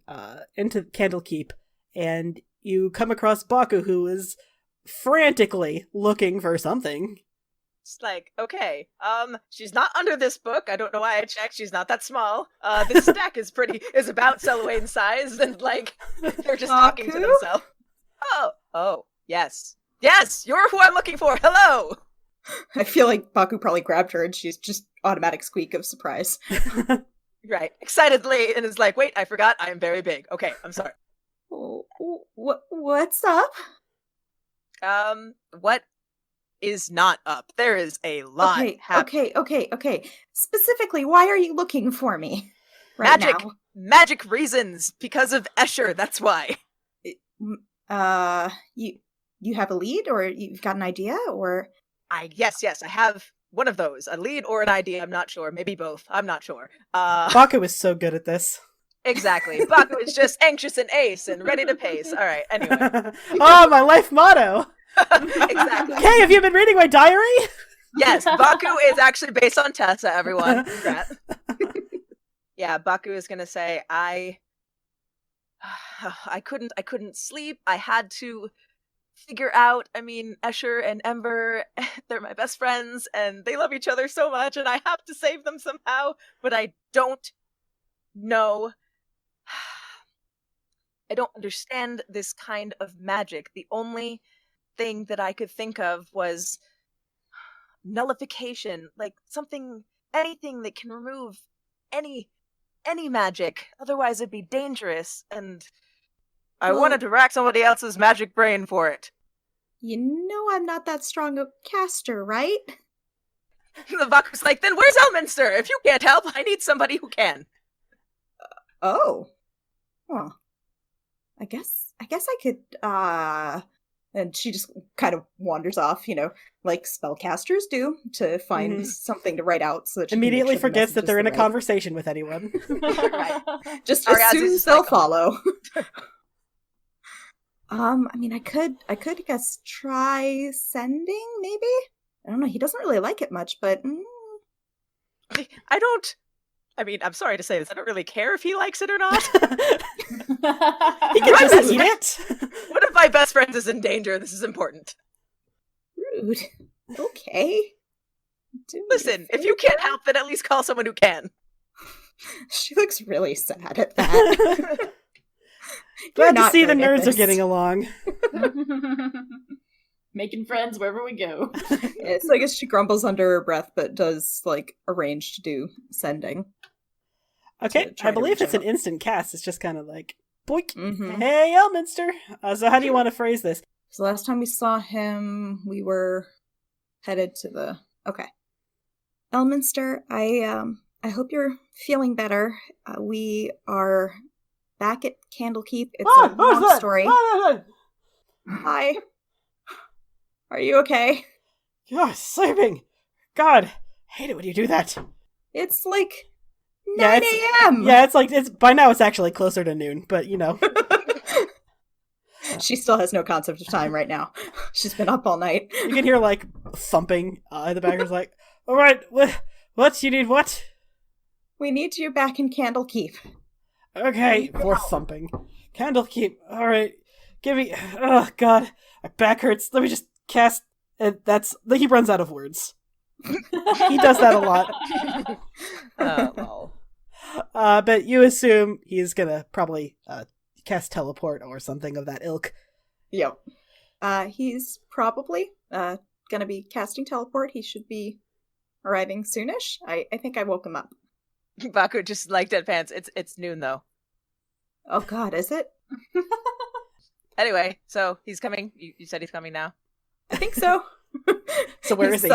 Candlekeep, and you come across Baku, who is frantically looking for something. It's like, okay, she's not under this book. I don't know why I checked. She's not that small. This stack is about Selwyn's size, and like, they're just talking to themselves. Oh, yes, you're who I'm looking for. Hello. I feel like Baku probably grabbed her, and she's just automatic squeak of surprise. Right, excitedly, and is like, wait, I forgot, I am very big. Okay, I'm sorry. What's up? What is not up? There is a lot happening. Okay. Specifically, why are you looking for me right now? Magic reasons, because of Escher, that's why. You have a lead, or you've got an idea, or? Yes, I have one of those. A lead or an idea, I'm not sure. Maybe both, I'm not sure. Baku is so good at this. Exactly. Baku is just anxious and ace and ready to pace. Alright, anyway. Oh, my life motto! Exactly. Hey, have you been reading my diary? Yes, Baku is actually based on Tessa, everyone. Yeah, Baku is gonna say, I couldn't sleep. I had to figure out, Escher and Ember, they're my best friends, and they love each other so much, and I have to save them somehow, but I don't know. I don't understand this kind of magic. The only thing that I could think of was nullification, like anything that can remove any any magic. Otherwise it'd be dangerous, and I Well- wanted to rack somebody else's magic brain for it. You know I'm not that strong a caster, right? The Vaku's like, then where's Elminster? If you can't help, I need somebody who can. Oh. Well, I guess I could, and she just kind of wanders off, like spellcasters do, to find something to write out so that she can make Immediately sure the forgets that message they're is in the a right- conversation with anyone. Just Ariadne's assumes just they'll like, oh my follow. I mean, I could guess try sending, maybe? I don't know, he doesn't really like it much, but I'm sorry to say this, I don't really care if he likes it or not. He can just eat it. One of my best friends is in danger, this is important. rude. Okay. Do me a Listen, if you can't favor. help, then at least call someone who can. She looks really sad at that. You're Glad to not see the good at nerds are this. getting along. Making friends wherever we go. Yeah, so I guess she grumbles under her breath, but does arrange to do sending. Okay, To try I to believe reach it's an out. instant cast. It's just kind of like, boink. Mm-hmm. Hey, Elminster. So how do you want to phrase this? So last time we saw him, we were headed to the. Okay, Elminster, I hope you're feeling better. We are back at Candlekeep. It's a long story. Hi. Are you okay? You're sleeping. God, hate it when you do that. It's like 9 Yeah, it's- a.m. Yeah, it's by now it's actually closer to noon, but She still has no concept of time right now. She's been up all night. you can hear thumping in the background. Like, all right, what you need? What? We need you back in Candlekeep. Okay, more thumping. Candlekeep. All right, give me. Oh God, my back hurts. Let me just cast. And he runs out of words. He does that a lot. Well. But you assume he's gonna probably cast teleport or something of that ilk. Yep. He's probably gonna be casting teleport. He should be arriving soonish. I think I woke him up. Baku just deadpans. It's noon though. Oh God, is it? Anyway, so he's coming. You said he's coming now. I think so. So where is he?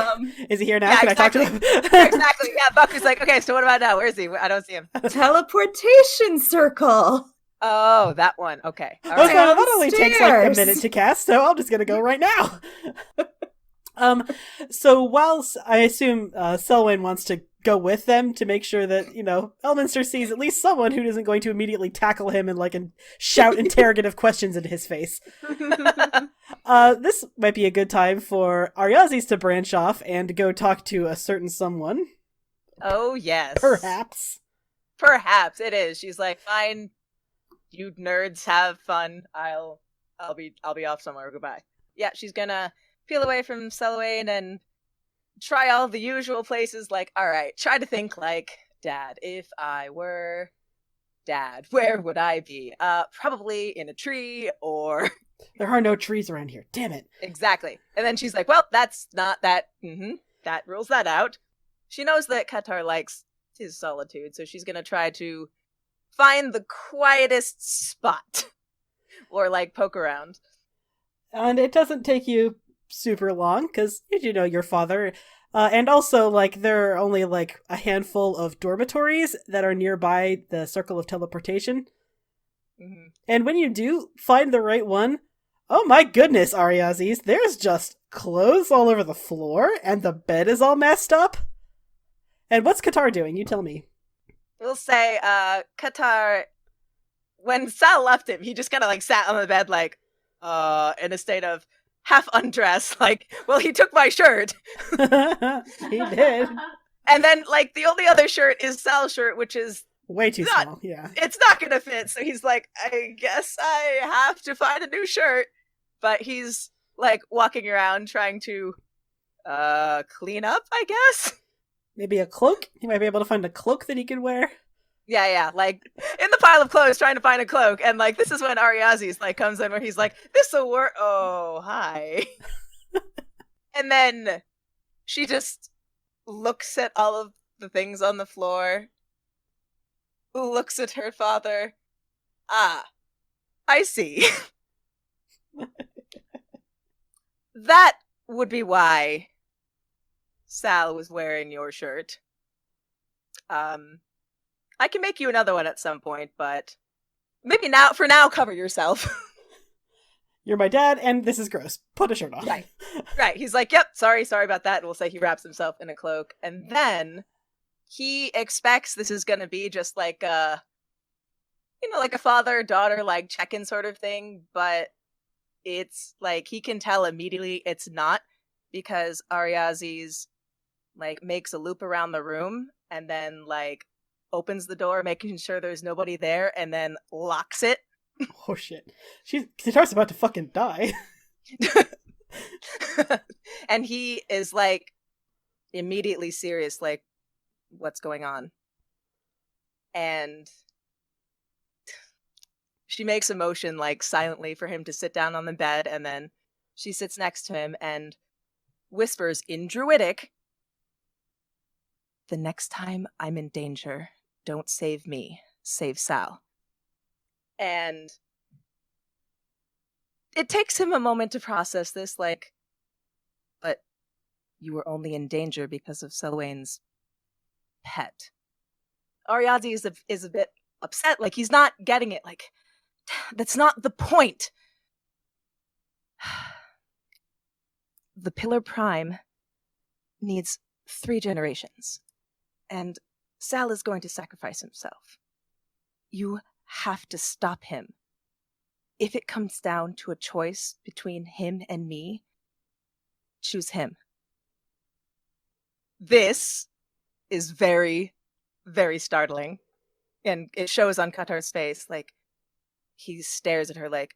Is he here now? Yeah, Can I talk to him? Exactly. Yeah, Baku's like, okay, so what about now? Where is he? I don't see him. Teleportation circle. Oh, that one. Okay. All Well, right. that only takes a Downstairs. minute to cast, so I'm just gonna go right now. So whilst I assume Selwyn wants to go with them to make sure that, Elminster sees at least someone who isn't going to immediately tackle him and shout interrogative questions into his face. This might be a good time for Ariazis to branch off and go talk to a certain someone. Oh yes. Perhaps. Perhaps it is. She's like, fine, you nerds have fun. I'll be off somewhere. Goodbye. Yeah, she's gonna peel away from Selwyn and try all the usual places. All right, try to think like Dad. If I were Dad, where would I be? Probably in a tree or There are no trees around here. Damn it. exactly. And then she's like, well, that's not that. That rules that out. She knows that Qatar likes his solitude, so she's gonna try to find the quietest spot or poke around. And it doesn't take you super long, because you know your father. And also, there are only, a handful of dormitories that are nearby the circle of teleportation. Mm-hmm. And when you do find the right one, oh my goodness, Ariazis, there's just clothes all over the floor, and the bed is all messed up. And what's Qatar doing? You tell me. We'll say, Qatar, when Sal left him, he just kind of sat on the bed in a state of half undressed, well, he took my shirt. He did. And then, the only other shirt is Sal's shirt, which is Way too Not- small, yeah. it's not gonna fit. So he's like, I guess I have to find a new shirt. But he's walking around trying to clean up, I guess. Maybe a cloak? He might be able to find a cloak that he could wear. Yeah, in the pile of clothes trying to find a cloak. And this is when Ariazis comes in where he's like, this'll work. Oh, hi. And then she just looks at all of the things on the floor looks at her father. Ah, I see. That would be why Sal was wearing your shirt. I can make you another one at some point, but maybe for now, cover yourself. You're my dad, and this is gross. Put a shirt on. Right. He's like, yep, sorry about that. And we'll say he wraps himself in a cloak. And then he expects this is going to be just like a, like a father-daughter, like, check-in sort of thing. But it's like, he can tell immediately it's not, because Ariazis, like, makes a loop around the room and then, like, opens the door, making sure there's nobody there, and then locks it. Oh shit. Sitar's about to fucking die. And he is, like, immediately serious, like, what's going on? And she makes a motion, like, silently for him to sit down on the bed, and then she sits next to him and whispers in Druidic, "The next time I'm in danger, don't save me, save Sal." And it takes him a moment to process this, like, but you were only in danger because of Selwyn's pet. Ariadne is a bit upset, like, he's not getting it, like, that's not the point. The Pillar Prime needs 3 generations, and Sal is going to sacrifice himself. You have to stop him. If it comes down to a choice between him and me, choose him. This is very, very startling. And it shows on Qatar's face, like, he stares at her like,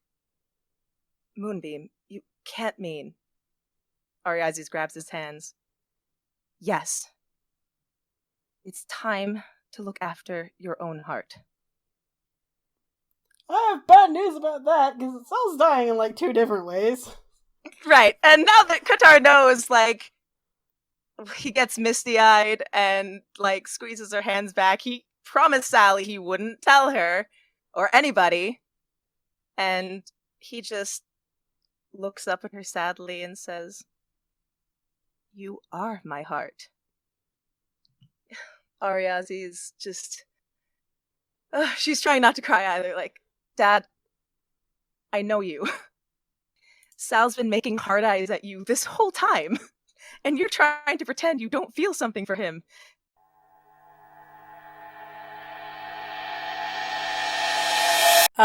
"Moonbeam, you can't mean..." Ariazis grabs his hands. "Yes. It's time to look after your own heart." I have bad news about that, because Sal's dying in, like, 2 different ways. Right, and now that Qatar knows, like, he gets misty-eyed and, like, squeezes her hands back. He promised Sally he wouldn't tell her, or anybody, and he just looks up at her sadly and says, "You are my heart." Ariazi's just... she's trying not to cry either, like, "Dad, I know you. Sal's been making hard eyes at you this whole time, and you're trying to pretend you don't feel something for him."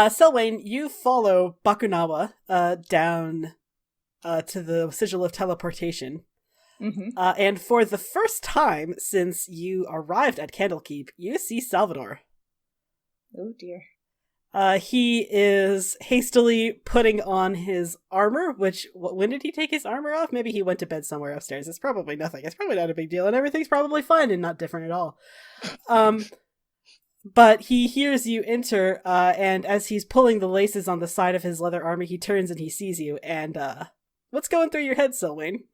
Selwyn, you follow Bakunawa down to the Sigil of Teleportation. Mm-hmm. And for the first time since you arrived at Candlekeep, you see Salvador. Oh dear. He is hastily putting on his armor, which, when did he take his armor off? Maybe he went to bed somewhere upstairs. It's probably nothing. It's probably not a big deal, and everything's probably fine and not different at all. But he hears you enter, and as he's pulling the laces on the side of his leather armor, he turns and he sees you, and, what's going through your head, Selwyn?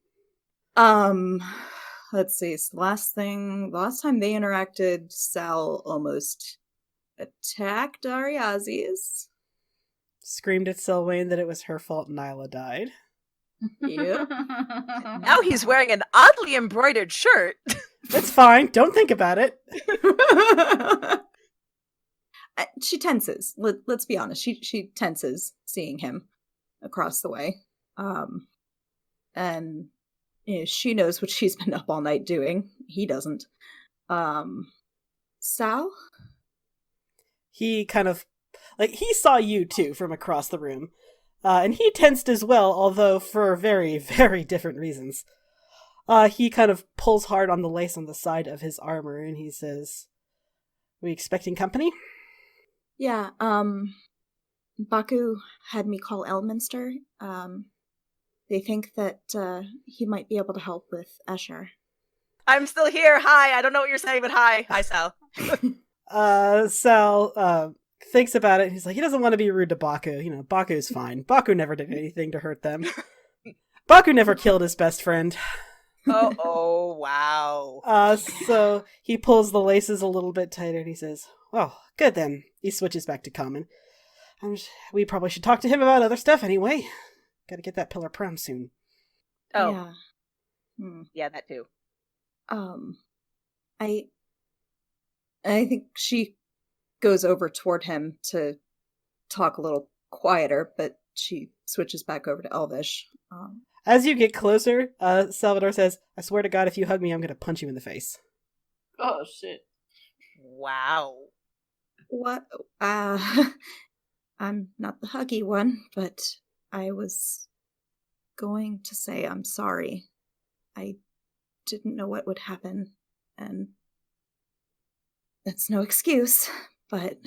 Let's see. So last time they interacted, Sal almost attacked Ariazis. Screamed at Selwyn that it was her fault Nyla died. Yep. Now he's wearing an oddly embroidered shirt. It's fine. Don't think about it. She tenses. Let's be honest. She tenses seeing him across the way. And she knows what she's been up all night doing. He doesn't. Sal? He kind of, like, he saw you too from across the room. And he tensed as well, although for very, very different reasons. He kind of pulls hard on the lace on the side of his armor, and he says, "We expecting company?" Yeah, Baku had me call Elminster. They think that he might be able to help with Escher. "I'm still here. Hi. I don't know what you're saying, but hi. Hi, Sal." Sal thinks about it, and he's like, he doesn't want to be rude to Baku. You know, Baku's fine. Baku never did anything to hurt them. Baku never killed his best friend. Oh, wow. So he pulls the laces a little bit tighter, and he says, Well, good then. He switches back to common. We probably should talk to him about other stuff anyway. Gotta get that pillar prom soon. Oh, Yeah. yeah, that too. I think she goes over toward him to talk a little quieter, but she switches back over to Elvish. As you get closer, Salvador says, I swear to God, if you hug me, I'm gonna punch you in the face. Oh, shit. Wow. What? I'm not the huggy one, but I was going to say I'm sorry. I didn't know what would happen, and that's no excuse, but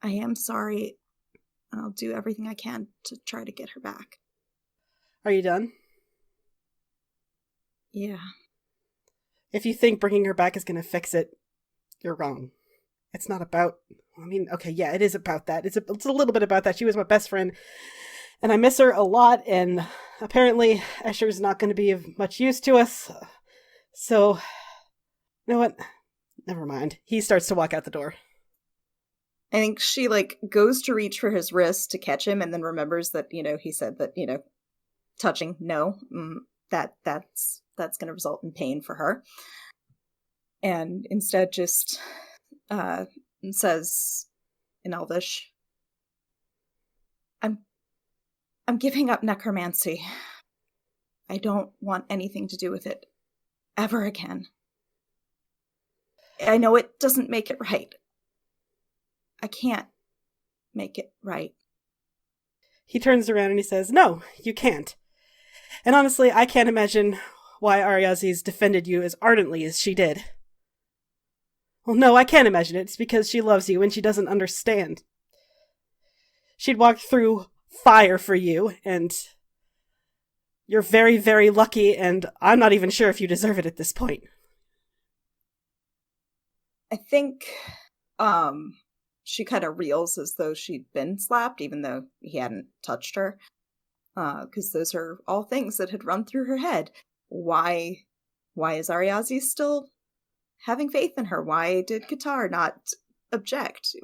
I am sorry, and I'll do everything I can to try to get her back. Are you done? Yeah. If you think bringing her back is gonna fix it, you're wrong. It's not about... I mean, okay, yeah, it is about that. It's a little bit about that. She was my best friend, and I miss her a lot, and apparently Escher's not going to be of much use to us. So, you know what? Never mind. He starts to walk out the door. I think she, goes to reach for his wrist to catch him, and then remembers that, he said that, touching, no, that's going to result in pain for her. And instead just says in Elvish, I'm giving up necromancy. I don't want anything to do with it ever again. I know it doesn't make it right. I can't make it right. He turns around and he says, no, you can't. And honestly, I can't imagine why Ariazis defended you as ardently as she did. Well, no, I can't imagine it. It's because she loves you and she doesn't understand. She'd walk through fire for you, and you're very, very lucky, and I'm not even sure if you deserve it at this point. I think she kind of reels as though she'd been slapped, even though he hadn't touched her. Because those are all things that had run through her head. Why is Ariazi still having faith in her? Why did Qatar not object?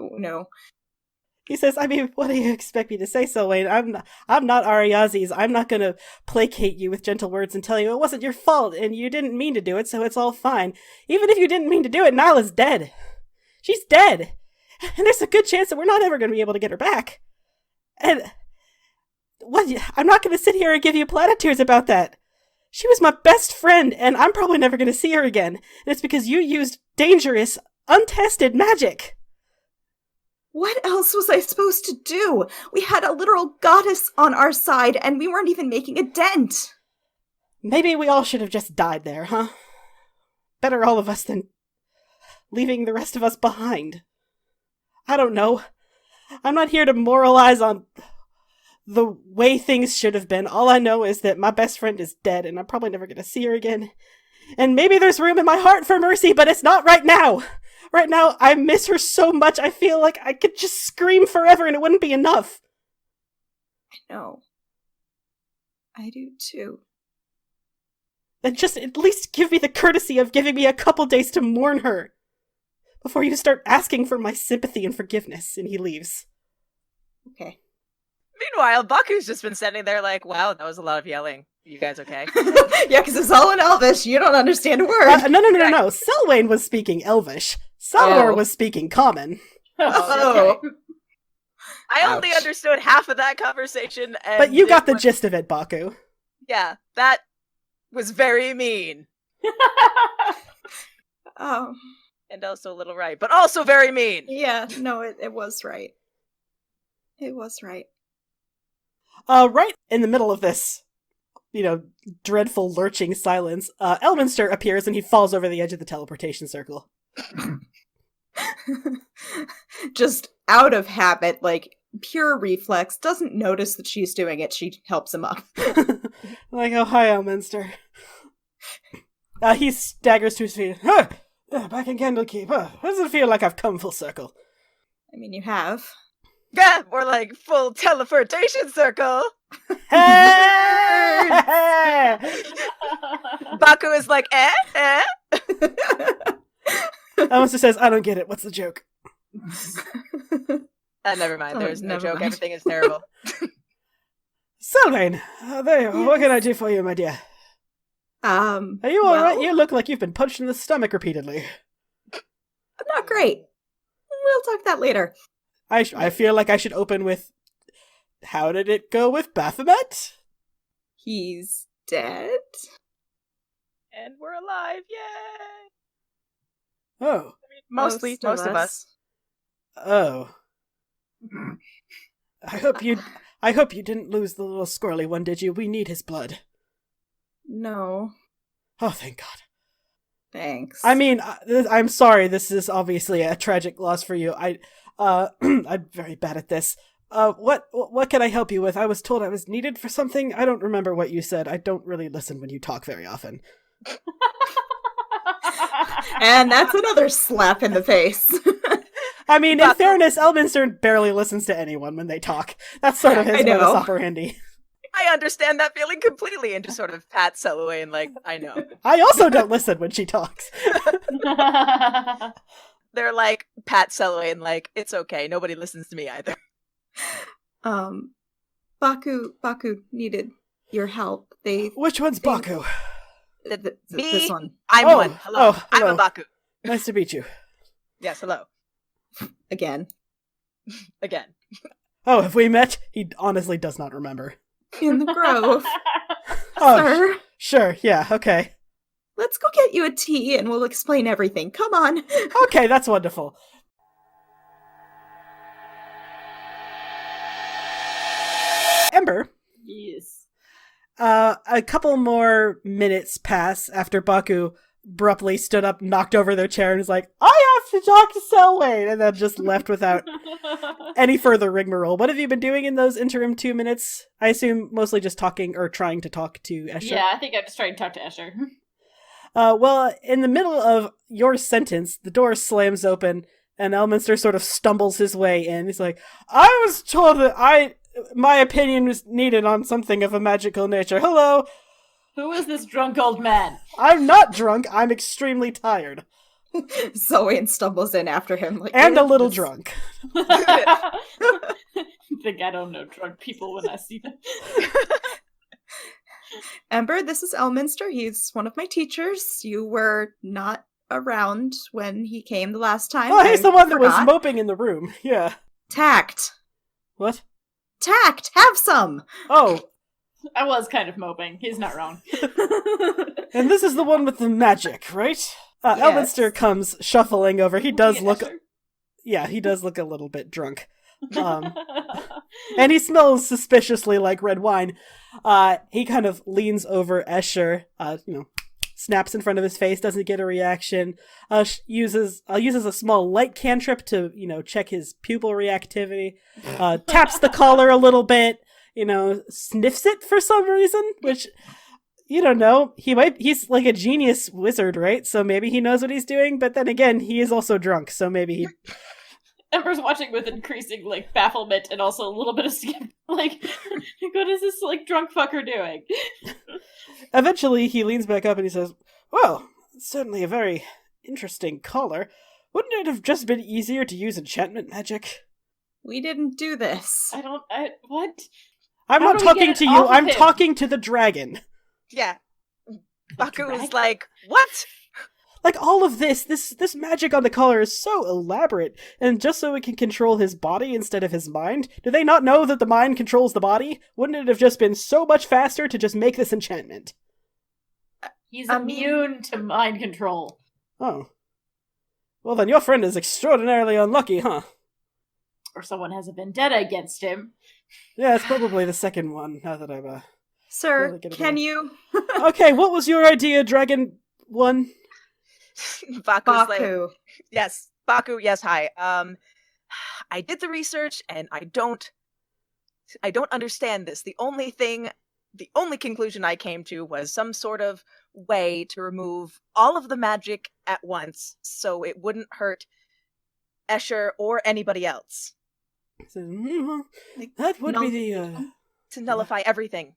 He says, I mean, what do you expect me to say, Selwyn? I'm not Ariazis. I'm not going to placate you with gentle words and tell you it wasn't your fault and you didn't mean to do it, so it's all fine. Even if you didn't mean to do it, Nyla's dead. She's dead. And there's a good chance that we're not ever going to be able to get her back. And I'm not going to sit here and give you platitudes about that. She was my best friend, and I'm probably never going to see her again. And it's because you used dangerous, untested magic. What else was I supposed to do? We had a literal goddess on our side, and we weren't even making a dent. Maybe we all should have just died there, huh? Better all of us than leaving the rest of us behind. I don't know. I'm not here to moralize on the way things should have been. All I know is that my best friend is dead, and I'm probably never going to see her again. And maybe there's room in my heart for mercy, but it's not right now. Right now, I miss her so much, I feel like I could just scream forever and it wouldn't be enough. I know. I do too. Then just at least give me the courtesy of giving me a couple days to mourn her before you start asking for my sympathy and forgiveness. And he leaves. Okay. Meanwhile, Baku's just been standing there like, wow, that was a lot of yelling. You guys okay? Yeah, because it's all in Elvish. You don't understand a word. No. Selwyn was speaking Elvish. Salvador was speaking common. Oh. I only understood half of that conversation. And but you got the gist of it, Baku. Yeah, that was very mean. Oh. And also a little right, but also very mean. Yeah, no, it was right. It was right. Right in the middle of this, dreadful lurching silence, Elminster appears and he falls over the edge of the teleportation circle. Just out of habit, pure reflex, doesn't notice that she's doing it, she helps him up. Oh, hi, Elminster. He staggers to his feet. Back in Candlekeep. Does it feel like I've come full circle? I mean, you have. Yeah, more like full teleportation circle. Hey! Baku is like, eh? Elminster says, I don't get it. What's the joke? Never mind. There's no never joke. mind. Everything is terrible. Selvain, what can I do for you, my dear? Are you alright? You look like you've been punched in the stomach repeatedly. Not great. We'll talk that later. I feel like I should open with, how did it go with Baphomet? He's dead. And we're alive. Yay! Oh. Most of us. Oh. I hope you didn't lose the little squirrely one, did you? We need his blood. No. Oh, thank God. Thanks. I mean, I'm sorry. This is obviously a tragic loss for you. I'm very bad at this. What can I help you with? I was told I was needed for something. I don't remember what you said. I don't really listen when you talk very often. And that's another slap in the face. I mean, in fairness, Elminster barely listens to anyone when they talk. That's sort of his modus operandi. I understand that feeling completely, and just sort of pat Selwyn like, I know. I also don't listen when she talks. They're like, pat Selwyn like, it's okay, nobody listens to me either. Baku needed your help. Which one's Baku? This one. I'm one. Hello. Hello. I'm a Baku. Nice to meet you. Yes, hello. Again. Oh, have we met? He honestly does not remember. In the grove. Oh, Sir. Sure, yeah, okay. Let's go get you a tea and we'll explain everything. Come on. Okay, that's wonderful. Ember. Yes. A couple more minutes pass after Baku abruptly stood up, knocked over their chair, and was like, I have to talk to Selwyn, and then just left without any further rigmarole. What have you been doing in those interim 2 minutes? I assume mostly just talking or trying to talk to Escher. Yeah, I think I'm just trying to talk to Escher. Well, in the middle of your sentence, the door slams open, and Elminster sort of stumbles his way in. He's like, I was told that my opinion was needed on something of a magical nature. Hello? Who is this drunk old man? I'm not drunk. I'm extremely tired. Zoe stumbles in after him. And a little drunk. Think I don't know drunk people when I see them. Ember, this is Elminster. He's one of my teachers. You were not around when he came the last time. Oh, he's the one that was moping in the room. Yeah. Tact. What? Tact. Have some. Oh. I was kind of moping. He's not wrong. And this is the one with the magic, right? Yes. Elminster comes shuffling over. He does look... Escher. Yeah, he does look a little bit drunk. And he smells suspiciously like red wine. He kind of leans over Escher, snaps in front of his face, doesn't get a reaction, uses a small light cantrip to, check his pupil reactivity, taps the collar a little bit, sniffs it for some reason, which, you don't know. He's like a genius wizard, right? So maybe he knows what he's doing, but then again, he is also drunk, so maybe he... Ember's watching with increasing, bafflement and also a little bit of skip. What is this, drunk fucker doing? Eventually, he leans back up and he says, well, it's certainly a very interesting collar. Wouldn't it have just been easier to use enchantment magic? We didn't do this. What? I'm How not do we talking get to it you, off of I'm him? talking to the dragon. Yeah. Baku was dragon? like, what? All of this magic on the collar is so elaborate, and just so it can control his body instead of his mind? Do they not know that the mind controls the body? Wouldn't it have just been so much faster to just make this enchantment? He's immune to mind control. Oh. Well then, your friend is extraordinarily unlucky, huh? Or someone has a vendetta against him. Yeah, it's probably the second one, now that I've, Sir, really get it can right. you... Okay, what was your idea, Dragon 1? Baku's like, Baku. yes, Baku, yes, hi. I did the research and I don't understand this. The only conclusion I came to was some sort of way to remove all of the magic at once so it wouldn't hurt Escher or anybody else. That would be the, To nullify everything.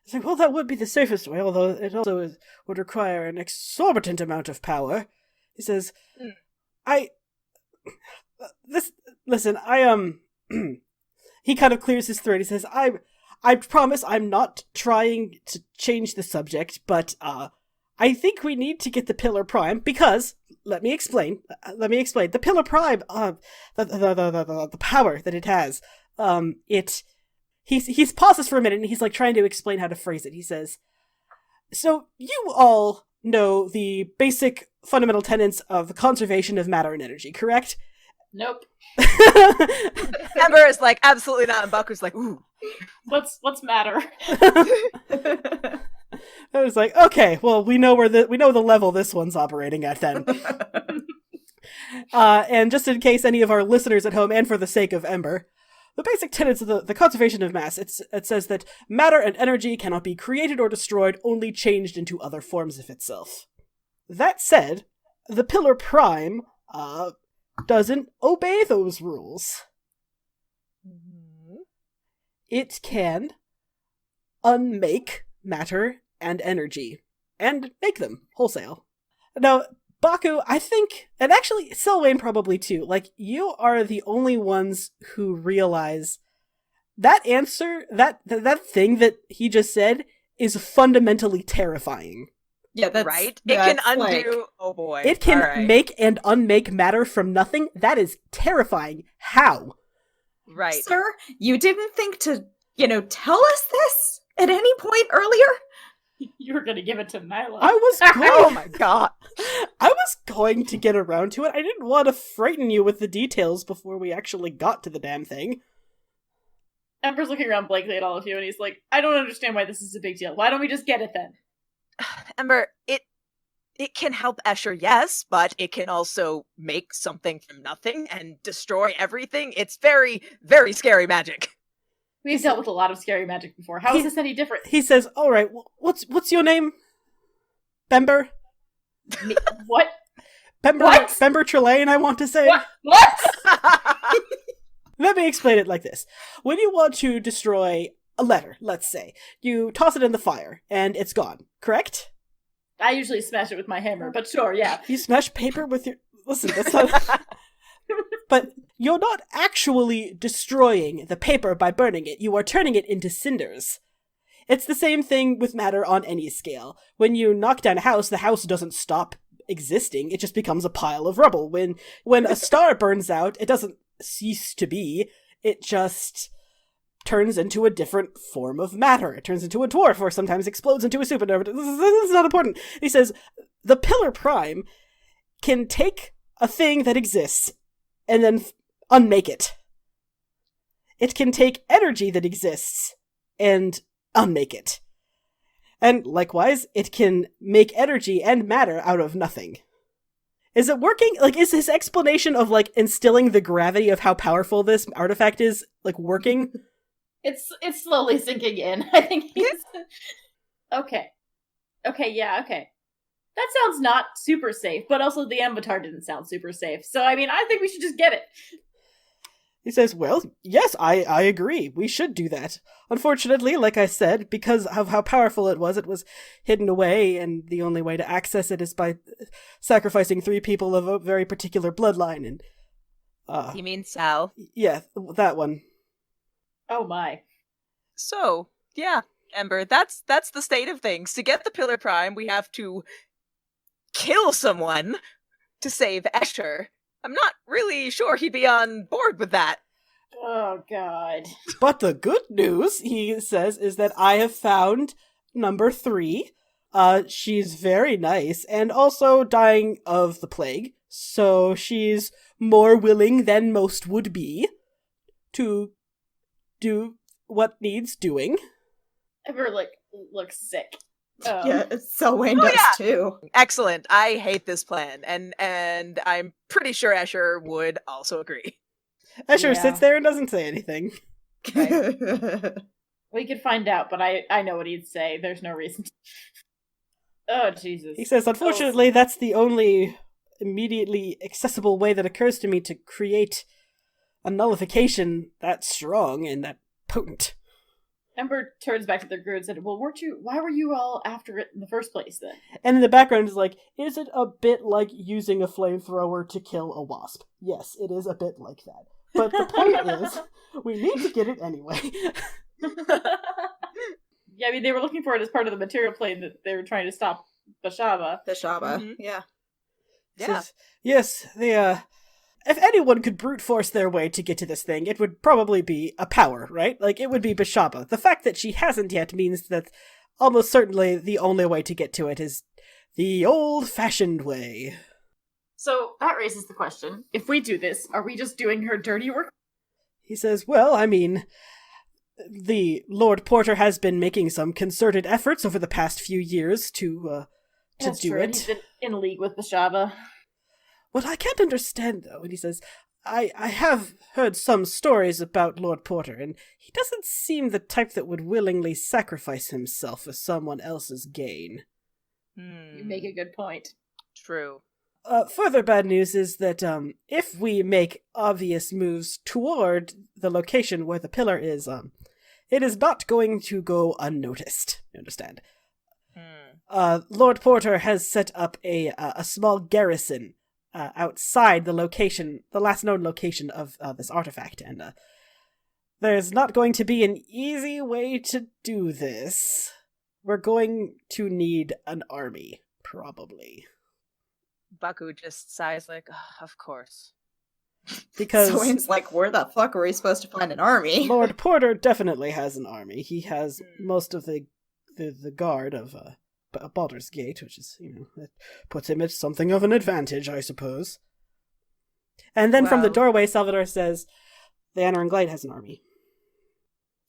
It's like, well, that would be the safest way, although it also would require an exorbitant amount of power. He says, Listen, he kind of clears his throat. He says, I promise I'm not trying to change the subject, but, I think we need to get the Pillar Prime because, let me explain. The Pillar Prime, the power that it has, he's pauses for a minute and he's like trying to explain how to phrase it. He says, so you all know the basic fundamental tenets of the conservation of matter and energy, correct? Nope. Ember is like, absolutely not, and Baku's like, ooh. What's matter? I was like, okay, well, we know the level this one's operating at then. And just in case any of our listeners at home, and for the sake of Ember, the basic tenets of the conservation of mass, it says that matter and energy cannot be created or destroyed, only changed into other forms of itself. That said, the Pillar Prime, doesn't obey those rules. It can unmake matter and energy, and make them wholesale. Now, Baku, I think, and actually Selwyn probably too, like, you are the only ones who realize that answer, that thing that he just said, is fundamentally terrifying. Yeah, that's right. It can undo. like, oh boy! It can make and unmake matter from nothing. That is terrifying. How? Right. Sir, you didn't think to, tell us this at any point earlier? You were gonna give it to Nyla. I was going. Oh my god! I was going to get around to it. I didn't want to frighten you with the details before we actually got to the damn thing. Ember's looking around blankly at all of you, and he's like, I don't understand why this is a big deal. Why don't we just get it then? Ember, it can help Escher, yes, but it can also make something from nothing and destroy everything. It's very, very scary magic. We've dealt with a lot of scary magic before. How is this any different? He says, all right, what's your name? Bember? What? Bember, What? Bember Trelane, I want to say. What? Let me explain it like this. When you want to destroy a letter, let's say, you toss it in the fire, and it's gone, correct? I usually smash it with my hammer, but sure, yeah. You smash paper with your... Listen, that's not... But you're not actually destroying the paper by burning it. You are turning it into cinders. It's the same thing with matter on any scale. When you knock down a house, the house doesn't stop existing. It just becomes a pile of rubble. When a star burns out, it doesn't cease to be. It just turns into a different form of matter. It turns into a dwarf, or sometimes explodes into a supernova. This is not important. He says, the Pillar Prime can take a thing that exists and then unmake it. It can take energy that exists and unmake it. And likewise, it can make energy and matter out of nothing. Is it working? Like, is his explanation of, like, instilling the gravity of how powerful this artifact is, like, working? It's slowly sinking in. I think he's... Okay. Yeah, okay. That sounds not super safe, but also the Avatar didn't sound super safe. So, I mean, I think we should just get it. He says, well, yes, I agree. We should do that. Unfortunately, like I said, because of how powerful it was hidden away, and the only way to access it is by sacrificing 3 people of a very particular bloodline, and... You mean Sal? Yeah, that one. Oh my. So, yeah, Ember, that's the state of things. To get the Pillar Prime, we have to kill someone to save Escher. I'm not really sure he'd be on board with that. Oh, God. But the good news, he says, is that I have found number 3. She's very nice, and also dying of the plague, so she's more willing than most would be to do what needs doing. Ever, looks sick. Yeah, Selwyn does too. Excellent. I hate this plan, and I'm pretty sure Escher would also agree. Escher Yeah. sits there and doesn't say anything. We could find out, but I know what he'd say. There's no reason to. Oh, Jesus. He says, unfortunately, that's the only immediately accessible way that occurs to me to create a nullification that strong and that potent. Ember turns back to the group and said, well, why were you all after it in the first place then? And in the background is like, is it a bit like using a flamethrower to kill a wasp? Yes, it is a bit like that. But the point is, we need to get it anyway. Yeah, I mean, they were looking for it as part of the material plane that they were trying to stop Bashaba. Yeah. Yeah. Yes, if anyone could brute force their way to get to this thing, it would probably be a power, right? Like, it would be Bashaba. The fact that she hasn't yet means that almost certainly the only way to get to it is the old-fashioned way. So, that raises the question, if we do this, are we just doing her dirty work? He says, well, I mean, the Lord Porter has been making some concerted efforts over the past few years to That's do true. it. He's been in league with Bashaba. What I can't understand, though, and he says, I have heard some stories about Lord Porter, and he doesn't seem the type that would willingly sacrifice himself for someone else's gain. You make a good point. True. Further bad news is that if we make obvious moves toward the location where the pillar is, it is not going to go unnoticed. You understand? Lord Porter has set up a small garrison outside the location, the last known location of this artifact, and there's not going to be an easy way to do this. We're going to need an army, probably. Baku just sighs like, oh, of course. Because Swain's like, where the fuck are we supposed to find an army? Lord Porter definitely has an army. He has most of the guard of Baldur's Gate, which is, that puts him at something of an advantage, I suppose. And then from the doorway, Salvador says, the Anaran Glade has an army.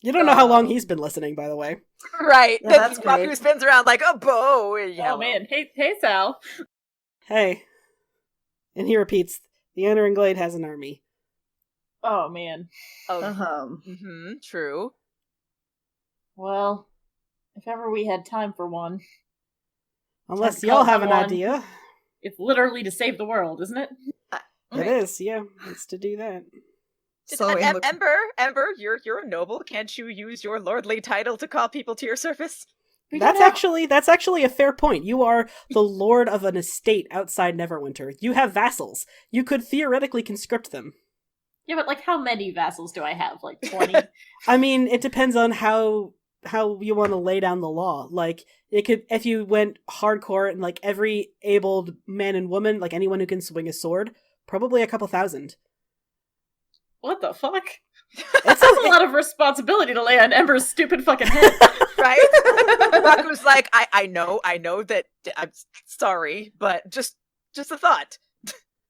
You don't know how long he's been listening, by the way. Right. Yeah, that's Baku great. spins around like a bow. Oh man, hey Sal. Hey. And he repeats, the Anaran Glade has an army. Oh man. Oh, true. Well, if ever we had time for one. Unless to y'all call have an someone. idea. It's literally to save the world, isn't it? It is, yeah. It's to do that. Swain looks- Ember, you're a noble. Can't you use your lordly title to call people to your service? That's actually a fair point. You are the lord of an estate outside Neverwinter. You have vassals. You could theoretically conscript them. Yeah, but like, how many vassals do I have? Like 20? I mean, it depends on how you want to lay down the law. Like, it could, if you went hardcore and like every abled man and woman, like anyone who can swing a sword, probably a couple thousand. What the fuck? That's a lot of responsibility to lay on Ember's stupid fucking head. Right? Baku's like, I know that I'm sorry, but just a thought.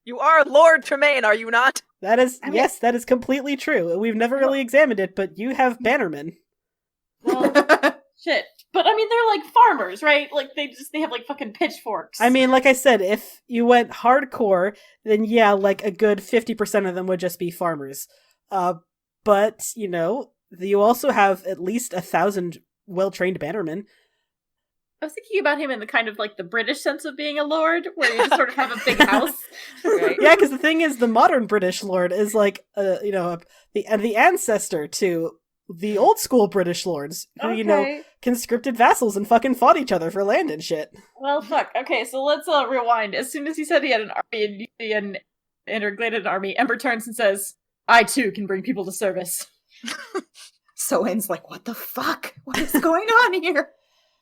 You are Lord Tremaine, are you not? That is, yes, that is completely true. We've never really examined it, but you have bannermen. Well, shit. But I mean, they're like farmers, right? Like, they have like fucking pitchforks. I mean, like I said, if you went hardcore, then yeah, like a good 50% of them would just be farmers. But, you also have at least 1,000 well-trained bannermen. I was thinking about him in the kind of like the British sense of being a lord, where you just sort of have a big house. Right. Yeah, because the thing is, the modern British lord is like, the ancestor to the old school British lords who, Okay. conscripted vassals and fucking fought each other for land and shit. Well, fuck. Okay, so let's rewind. As soon as he said he had an army and intergraded army, Ember turns and says, I too can bring people to service. Swain's like, what the fuck? What is going on here?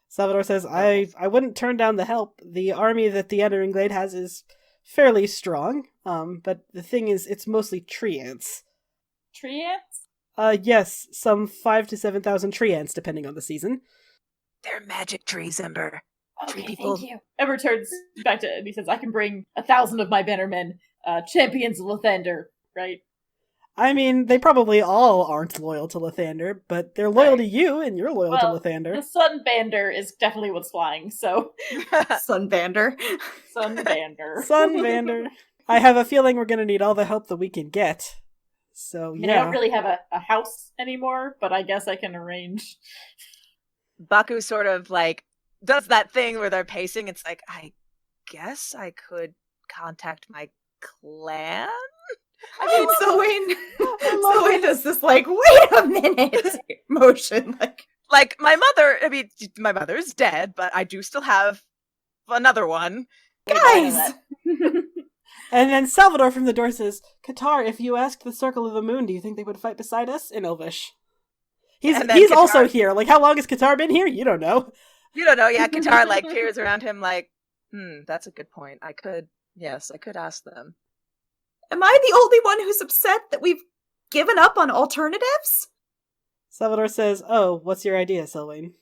Salvador says, I wouldn't turn down the help. The army that the Anaran Glade has is fairly strong, but the thing is, it's mostly tree ants. Tree ants? Yes, some 5,000 to 7,000 tree ants, depending on the season. They're magic trees, Ember. Okay, thank you. Ember turns back to and he says, I can bring 1,000 of my bannermen, champions of Lathander, right? I mean, they probably all aren't loyal to Lathander, but they're loyal Right. to you, and you're loyal to Lathander. The Sunbander is definitely what's flying, so... Sunbander. Sunbander. Sunbander. I have a feeling we're gonna need all the help that we can get. So, I mean, yeah. I don't really have a house anymore, but I guess I can arrange. Baku sort of like does that thing where they're pacing. It's like, I guess I could contact my clan. Selwyn does this like, wait a minute motion, Like, my mother's dead, but I do still have another one. guys. And then Salvador from the door says, Qatar, if you asked the Circle of the Moon, do you think they would fight beside us? In Elvish. He's Qatar, also here. Like, how long has Qatar been here? You don't know. You don't know. Yeah, Qatar like peers around him like, that's a good point. I could ask them. Am I the only one who's upset that we've given up on alternatives? Salvador says, oh, what's your idea, Selwyn?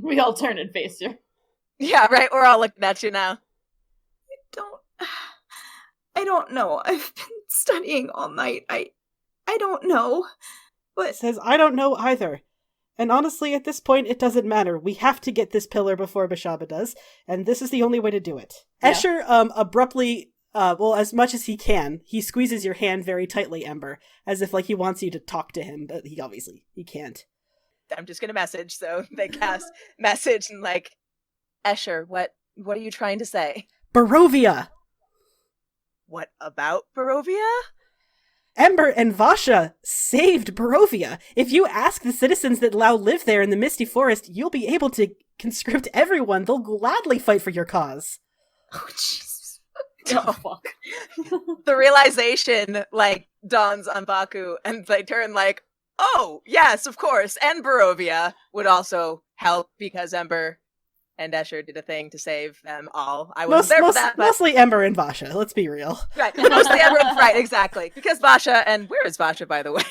We all turn and face you. Yeah, right? We're all looking at you now. I don't know. I've been studying all night. I don't know. But Says, I don't know either. And honestly, at this point, it doesn't matter. We have to get this pillar before Bashaba does, and this is the only way to do it. Yeah. Escher abruptly, as much as he can, he squeezes your hand very tightly, Ember, as if like he wants you to talk to him, but he can't. I'm just gonna message, so they cast message and like, Escher, what are you trying to say? Barovia! What about Barovia? Ember and Vasha saved Barovia. If you ask the citizens that now live there in the Misty Forest, you'll be able to conscript everyone. They'll gladly fight for your cause. oh Jesus. Oh, fuck. The realization like dawns on Baku, and they turn like, oh yes, of course, and Barovia would also help because Ember and Escher did a thing to save them all. I wasn't there for that, but Mostly Ember and Vasha, let's be real. right, mostly Ember, right, exactly. Because Vasha, and where is Vasha, by the way?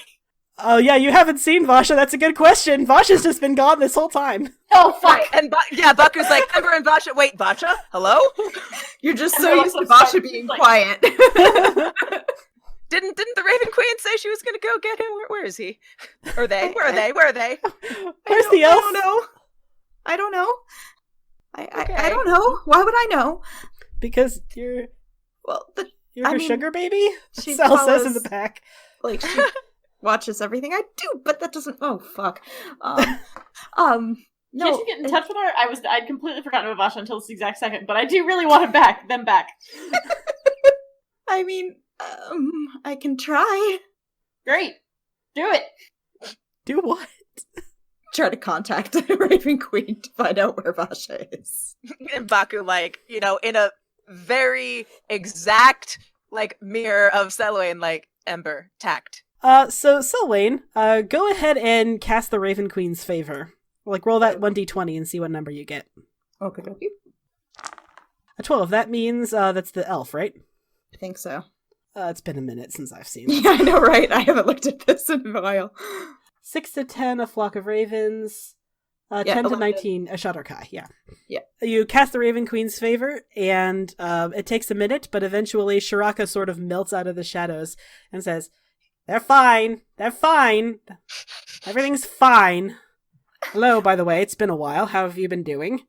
Oh yeah, you haven't seen Vasha, that's a good question. Vasha's just been gone this whole time. Oh, fuck. Right, and Baku's like, Ember and Vasha, wait, Vasha? Hello? You're just And so they're used to also Basha being like- quiet. Didn't the Raven Queen say she was gonna go get him? Where is he? Or they? Where are they? Where are they? Where's the elf? I don't know. Okay. I don't know. Why would I know? Because you're Well, her I mean, sugar baby? she Sal says in follows- the back. like she watches everything I do, but that doesn't. Oh fuck. No. Can't you get in touch with her? I'd completely forgotten about Vasha until this exact second, but I do really want him back. Them back. I mean, I can try. Great. Do it. Do what? Try to contact the Raven Queen to find out where Vasha is. And Baku, like, in a very exact, like, mirror of Selwyn, like, Ember, tact. So Selwyn, go ahead and cast the Raven Queen's favor. Like, roll that 1d20 and see what number you get. Okay. A 12. That means, that's the elf, right? I think so. It's been a minute since I've seen it. Yeah, I know, right? I haven't looked at this in a while. 6 to 10, a flock of ravens. 10 to 11. 19, a Shadowkai, yeah. Yeah. You cast the Raven Queen's favor, and it takes a minute, but eventually Shiraka sort of melts out of the shadows and says, They're fine. Everything's fine. Hello, by the way, it's been a while. How have you been doing?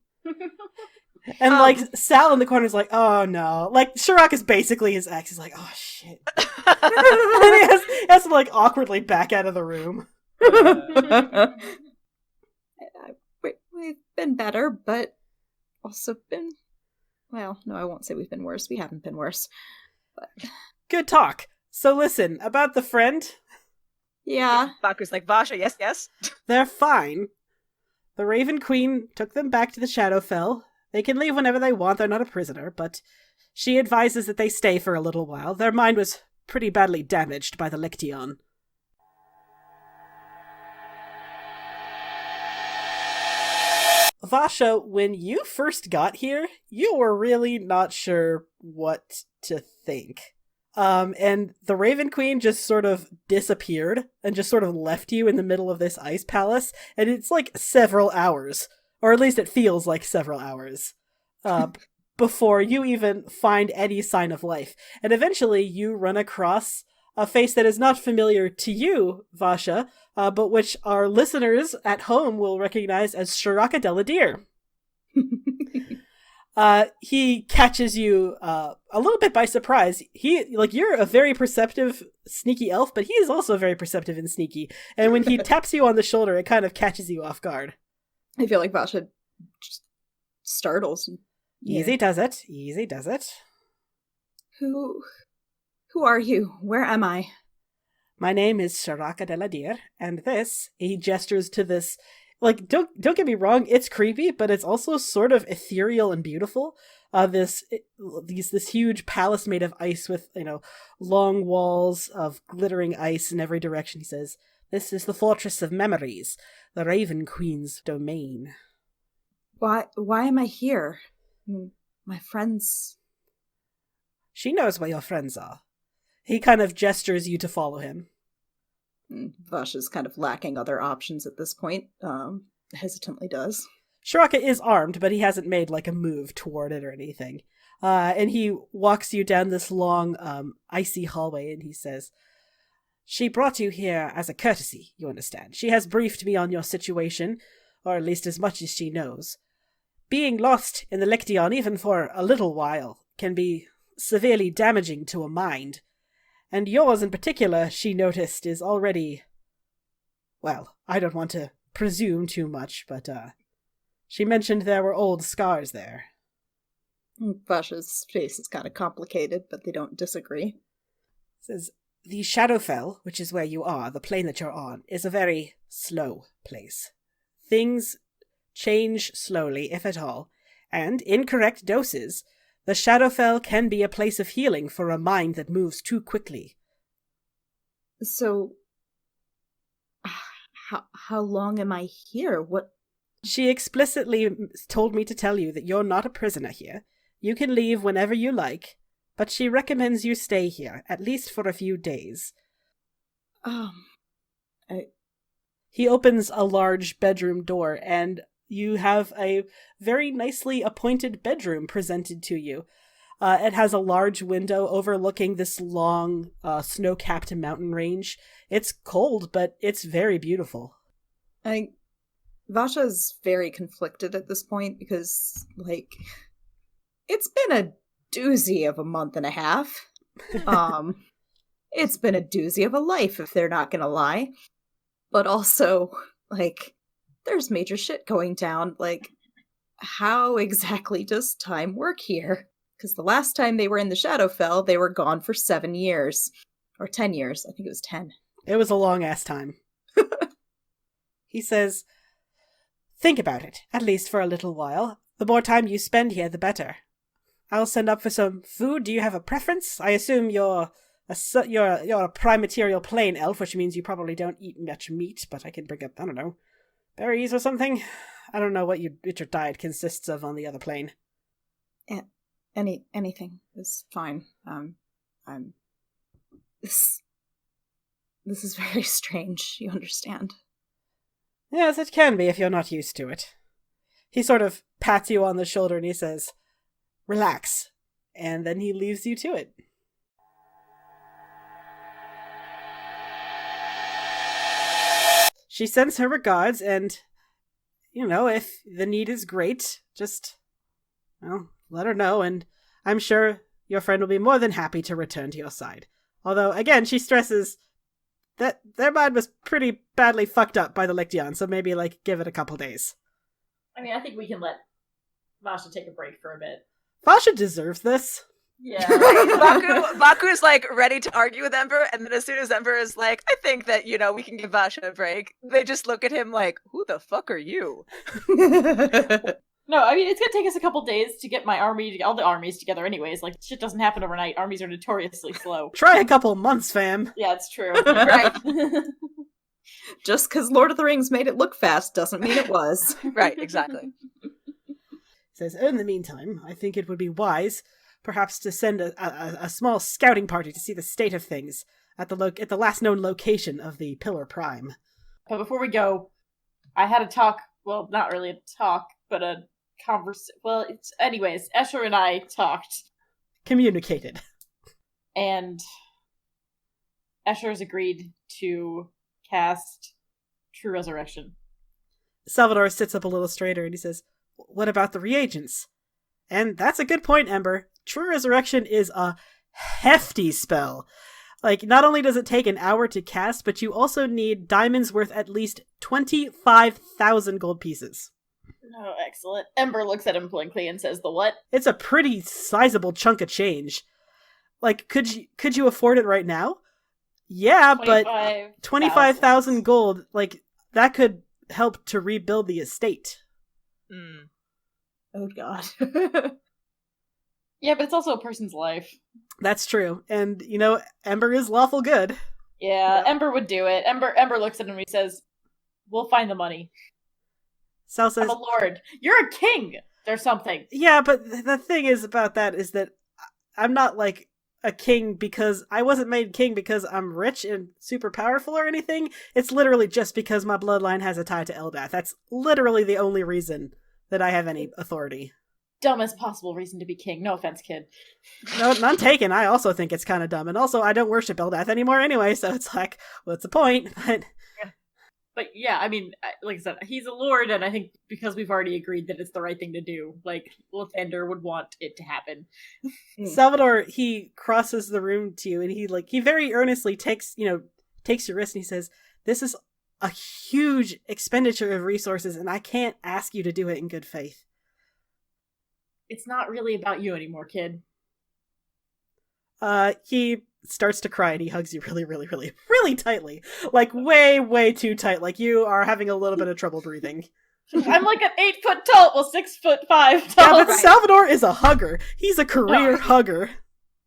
And, like, Sal in the corner is like, oh, no. Like, Shiraka's basically his ex. He's like, oh, shit. And he has to, like, awkwardly back out of the room. We've been better, but also been... Well, no, I won't say we've been worse. We haven't been worse. But... Good talk. So listen, about the friend, Yeah. Baku's like, Vasha, yes. they're fine. The Raven Queen took them back to the Shadowfell. They can leave whenever they want, they're not a prisoner, but she advises that they stay for a little while. Their mind was pretty badly damaged by the Liction. Vasha, when you first got here, you were really not sure what to think. And the Raven Queen just sort of disappeared and just sort of left you in the middle of this ice palace, and it's like several hours, or at least it feels like several hours, before you even find any sign of life. And eventually you run across a face that is not familiar to you, Vasha, but which our listeners at home will recognize as Shiraka Deladeer. He catches you a little bit by surprise. You're a very perceptive, sneaky elf, but he is also very perceptive and sneaky. And when he taps you on the shoulder, it kind of catches you off guard. I feel like Vasha just startles. Easy does it. Who are you? Where am I? My name is Sharaka de la Deer, and this, he gestures to this, like, don't get me wrong, it's creepy, but it's also sort of ethereal and beautiful. This huge palace made of ice with, long walls of glittering ice in every direction. He says, "This is the Fortress of Memories, the Raven Queen's domain." Why am I here? My friends... She knows where your friends are. He kind of gestures you to follow him. Vash is kind of lacking other options at this point. Hesitantly does. Sharaka is armed, but he hasn't made like a move toward it or anything. And he walks you down this long, icy hallway, and he says, "She brought you here as a courtesy, you understand. She has briefed me on your situation, or at least as much as she knows. Being lost in the Lection, even for a little while, can be severely damaging to a mind. And yours in particular, she noticed, is already... Well, I don't want to presume too much, but, she mentioned there were old scars there." Vash's face is kind of complicated, but they don't disagree. Says, "The Shadowfell, which is where you are, the plane that you're on, is a very slow place. Things change slowly, if at all, and in correct doses, the Shadowfell can be a place of healing for a mind that moves too quickly." So, how long am I here? What? She explicitly told me to tell you that you're not a prisoner here. You can leave whenever you like, but she recommends you stay here, at least for a few days. He opens a large bedroom door, and you have a very nicely appointed bedroom presented to you. It has a large window overlooking this long, snow-capped mountain range. It's cold, but it's very beautiful. Vasha's very conflicted at this point because, it's been a doozy of a month and a half. It's been a doozy of a life, if they're not gonna lie. But also, there's major shit going down. How exactly does time work here? Because the last time they were in the Shadowfell, they were gone for 7 years. Or 10 years. I think it was 10. It was a long-ass time. He says, "Think about it, at least for a little while. The more time you spend here, the better. I'll send up for some food. Do you have a preference? I assume you're a primaterial plain elf, which means you probably don't eat much meat, but I can bring up, I don't know, berries or something. I don't know what your diet consists of on the other plane." Anything is fine. This is very strange, you understand? Yes, it can be if you're not used to it. He sort of pats you on the shoulder and he says, "Relax." And then he leaves you to it. She sends her regards, and, if the need is great, just, let her know, and I'm sure your friend will be more than happy to return to your side. Although, again, she stresses that their mind was pretty badly fucked up by the Lection, so maybe, give it a couple days. I mean, I think we can let Vasha take a break for a bit. Vasha deserves this. Yeah. Baku's ready to argue with Ember, and then as soon as Ember is I think that, we can give Vasha a break, they just look at him who the fuck are you? No, I mean, it's gonna take us a couple days to get all the armies together anyways. Shit doesn't happen overnight. Armies are notoriously slow. Try a couple months, fam. Yeah, it's true. Right. Just because Lord of the Rings made it look fast doesn't mean it was. Right, exactly. Says, in the meantime, I think it would be wise, perhaps, to send a small scouting party to see the state of things at the last known location of the Pillar Prime. But before we go, I had a talk. Well, not really a talk, but a conversation. Well, anyways, Escher and I talked. Communicated. And Escher's agreed to cast True Resurrection. Salvador sits up a little straighter and he says, "What about the reagents?" And that's a good point, Ember. True Resurrection is a hefty spell. Not only does it take an hour to cast, but you also need diamonds worth at least 25,000 gold pieces. Oh, excellent. Ember looks at him blankly and says, "The what?" It's a pretty sizable chunk of change. like, could you afford it right now? Yeah, but 25,000 gold, like, that could help to rebuild the estate. Mm. Oh god. Yeah, but it's also a person's life. That's true. And, Ember is lawful good. Yeah, Ember would do it. Ember looks at him and he says, "We'll find the money." Sal says, I'm a lord. You're a king! There's something. yeah, but the thing is about that is that I'm not, like, a king because I wasn't made king because I'm rich and super powerful or anything. It's literally just because my bloodline has a tie to Eldath. That's literally the only reason that I have any authority. Dumbest possible reason to be king. No offense, kid. No, none taken. I also think it's kind of dumb. And also, I don't worship Eldath anymore anyway, so it's like, what's the point? But yeah, I mean, like I said, he's a lord, and I think because we've already agreed that it's the right thing to do, like, Lathander would want it to happen. Salvador, he crosses the room to you, and he very earnestly takes your wrist, and he says, "This is a huge expenditure of resources, and I can't ask you to do it in good faith." It's not really about you anymore, kid. He starts to cry, and he hugs you really, really, really, really tightly. Like, way, way too tight. Like, you are having a little bit of trouble breathing. I'm like an 8 foot tall, well, 6'5" tall. Yeah, but Salvador is a hugger. He's a career hugger.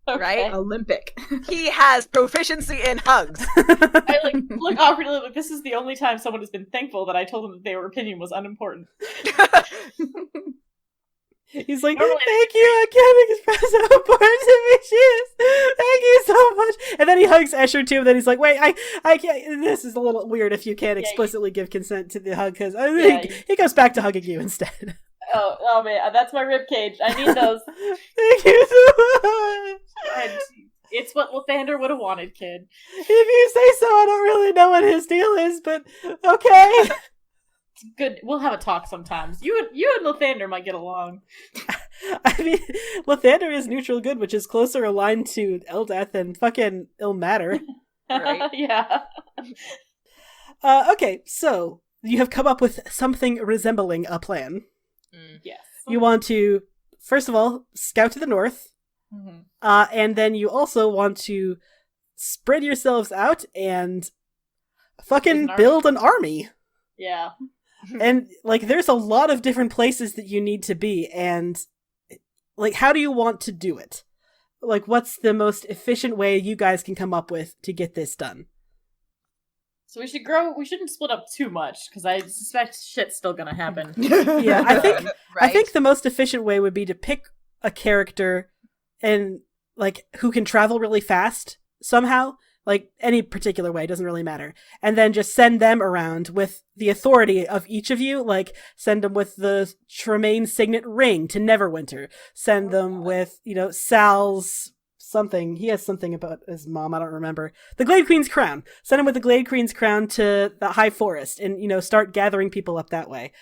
Okay. Right? Olympic. He has proficiency in hugs. I look awkwardly like this is the only time someone has been thankful that I told them that their opinion was unimportant. He's like, thank you, I can't express how important to me she is. Thank you so much. And then he hugs Escher too, and then he's like, wait, I can't, this is a little weird if you can't explicitly give consent to the hug, because I think he goes back to hugging you instead. Oh man, that's my rib cage. I need those. Thank you so much. And it's what Lathander would have wanted, kid. If you say so, I don't really know what his deal is, but okay. It's good. We'll have a talk sometimes. You and Lathander might get along. I mean, Lathander is neutral good, which is closer aligned to Eldath than fucking Ilmater. Right? Yeah. Okay, so you have come up with something resembling a plan. Yes. You want to, first of all, scout to the north, and then you also want to spread yourselves out and fucking build an army. Yeah. And, like, there's a lot of different places that you need to be, and, like, how do you want to do it? Like, what's the most efficient way you guys can come up with to get this done? So we shouldn't split up too much, because I suspect shit's still gonna happen. Yeah, Right? I think the most efficient way would be to pick a character and, like, who can travel really fast somehow. Like, any particular way, doesn't really matter. And then just send them around with the authority of each of you. Like, send them with the Tremaine signet ring to Neverwinter. Send them with, Sal's something. He has something about his mom, I don't remember. The Glade Queen's crown. Send him with the Glade Queen's crown to the High Forest and, start gathering people up that way.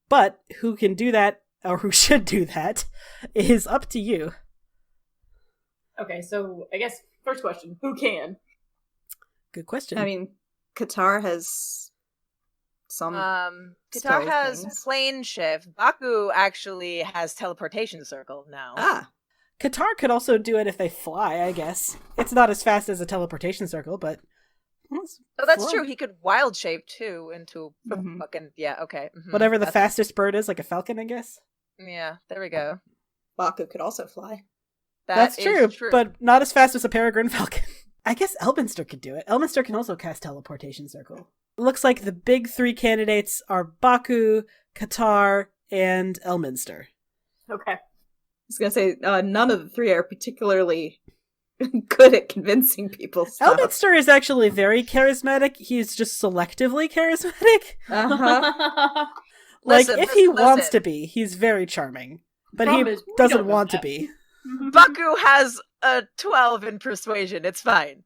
But who can do that, or who should do that, is up to you. Okay, so I guess first question, who can? Good question. I mean, Qatar has some. Qatar has plane shift. Baku actually has teleportation circle now. Ah. Qatar could also do it if they fly, I guess. It's not as fast as a teleportation circle, but... Oh, that's true. He could wild shape, too, into fucking... Yeah, okay. Whatever the fastest bird is, like a falcon, I guess? Yeah, there we go. Baku could also fly. That's true, but not as fast as a peregrine falcon. I guess Elminster could do it. Elminster can also cast teleportation circle. Looks like the big three candidates are Baku, Qatar, and Elminster. Okay. I was gonna say, none of the three are particularly good at convincing people stuff. Elminster is actually very charismatic. He's just selectively charismatic. Like, if he wants to be, he's very charming. But he doesn't want to be. Baku has a 12 in persuasion. It's fine.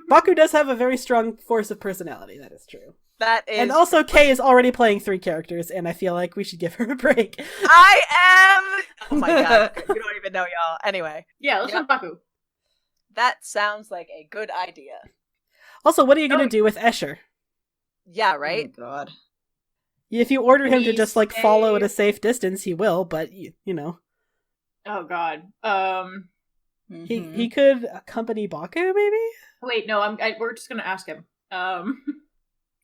Baku does have a very strong force of personality. That is true. That is. And also, Kay is already playing 3 characters, and I feel like we should give her a break. I am. Oh my god, you don't even know, y'all. Anyway, yeah, let's have Baku. That sounds like a good idea. Also, what are you going to do with Escher? Yeah, right. Oh god. If you order him to just like follow at a safe distance, he will. But you know. Oh god. He could accompany Baku, maybe? Wait, no, we're just gonna ask him.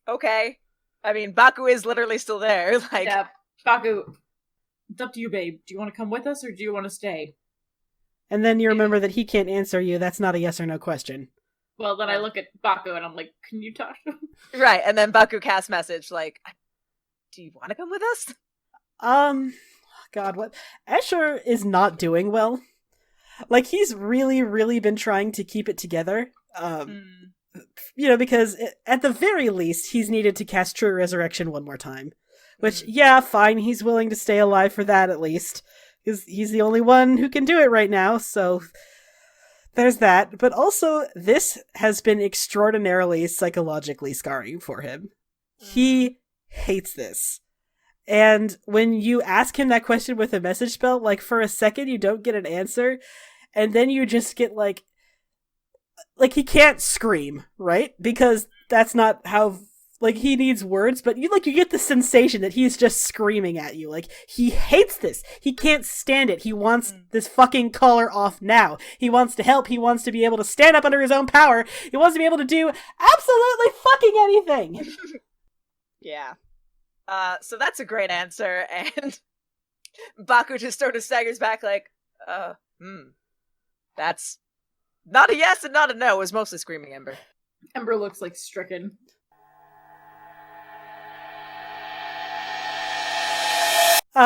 Okay. I mean, Baku is literally still there. Like, Yeah, Baku, it's up to you, babe. Do you want to come with us or do you want to stay? And then you remember that he can't answer you. That's not a yes or no question. Well, then I look at Baku and I'm like, can you talk to him? right, and then Baku casts message, like, do you want to come with us? God, what? Escher is not doing well. Like, he's really, really been trying to keep it together. Because at the very least, he's needed to cast True Resurrection one more time. Which, yeah, fine, he's willing to stay alive for that at least. Because he's the only one who can do it right now, so there's that. But also, this has been extraordinarily psychologically scarring for him. He hates this. And when you ask him that question with a message spell, like, for a second you don't get an answer, and then you just get, like, he can't scream, right? Because that's not how, like, he needs words, but you get the sensation that he's just screaming at you. Like, he hates this. He can't stand it. He wants this fucking collar off now. He wants to help. He wants to be able to stand up under his own power. He wants to be able to do absolutely fucking anything. Yeah. So that's a great answer, and Baku just sort of staggers back like, that's not a yes and not a no. It was mostly screaming Ember. Ember looks like stricken.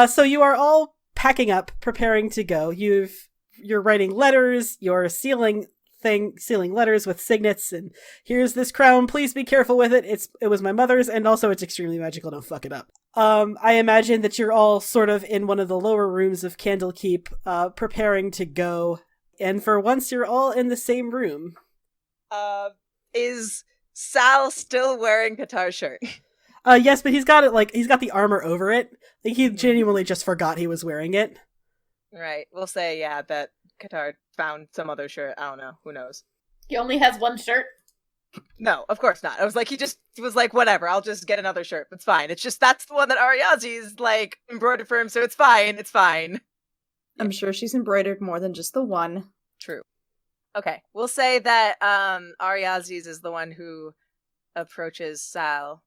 So you are all packing up, preparing to go. You're writing letters, you're sealing letters with signets, and here's this crown, please be careful with it. It was my mother's, and also it's extremely magical, don't fuck it up. I imagine that you're all sort of in one of the lower rooms of Candlekeep, preparing to go, and for once you're all in the same room. Is Sal still wearing Qatar's shirt? Yes, but he's got the armor over it. Like, he genuinely just forgot he was wearing it. Right, we'll say, yeah, that Qatar found some other shirt. I don't know. Who knows? He only has one shirt? No, of course not. I was like, he was like, whatever, I'll just get another shirt. It's fine. It's just, that's the one that Ariazi's, like, embroidered for him, so it's fine. It's fine. I'm sure she's embroidered more than just the one. True. Okay, we'll say that Ariazi's is the one who approaches Sal.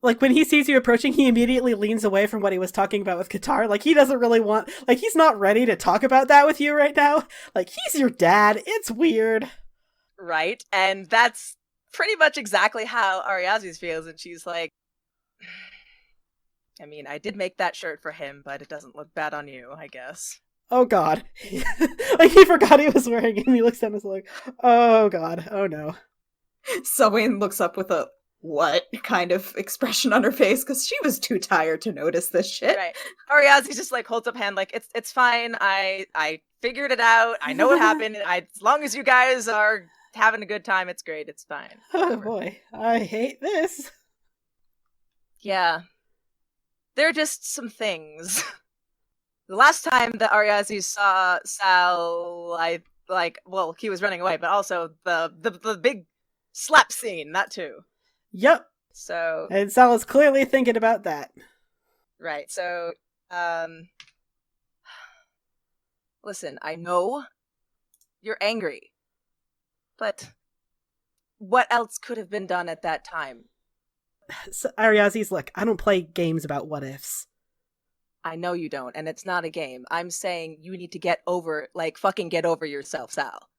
Like, when he sees you approaching, he immediately leans away from what he was talking about with Qatar. Like, he doesn't really want... Like, he's not ready to talk about that with you right now. Like, he's your dad. It's weird. Right, and that's pretty much exactly how Ariazi's feels, and she's like, I mean, I did make that shirt for him, but it doesn't look bad on you, I guess. Oh, God. Like, he forgot he was wearing it, and he looks down and is like, oh, God. Oh, no. Selwyn looks up with a what kind of expression on her face, because she was too tired to notice this shit. Right. Ariazi just, like, holds up hand, like, it's fine, I figured it out, I know what happened, as long as you guys are having a good time, it's great, it's fine. Oh, boy. I hate this. Yeah. There are just some things. The last time that Ariazi saw Sal, he was running away, but also the big slap scene, that too. Yep. So... And Sal is clearly thinking about that. Right, so, listen, I know you're angry, but what else could have been done at that time? So, Ariazi's, look, I don't play games about what-ifs. I know you don't, and it's not a game. I'm saying you need to fucking get over yourself, Sal.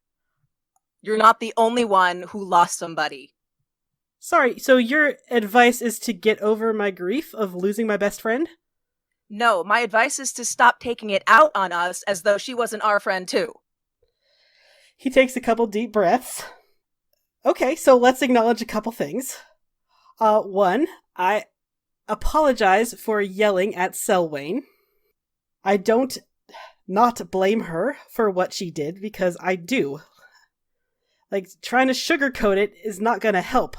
You're not the only one who lost somebody. Sorry, so your advice is to get over my grief of losing my best friend? No, my advice is to stop taking it out on us as though she wasn't our friend too. He takes a couple deep breaths. Okay, so let's acknowledge a couple things. One, I apologize for yelling at Selwyn. I don't not blame her for what she did, because I do. Like, trying to sugarcoat it is not gonna help.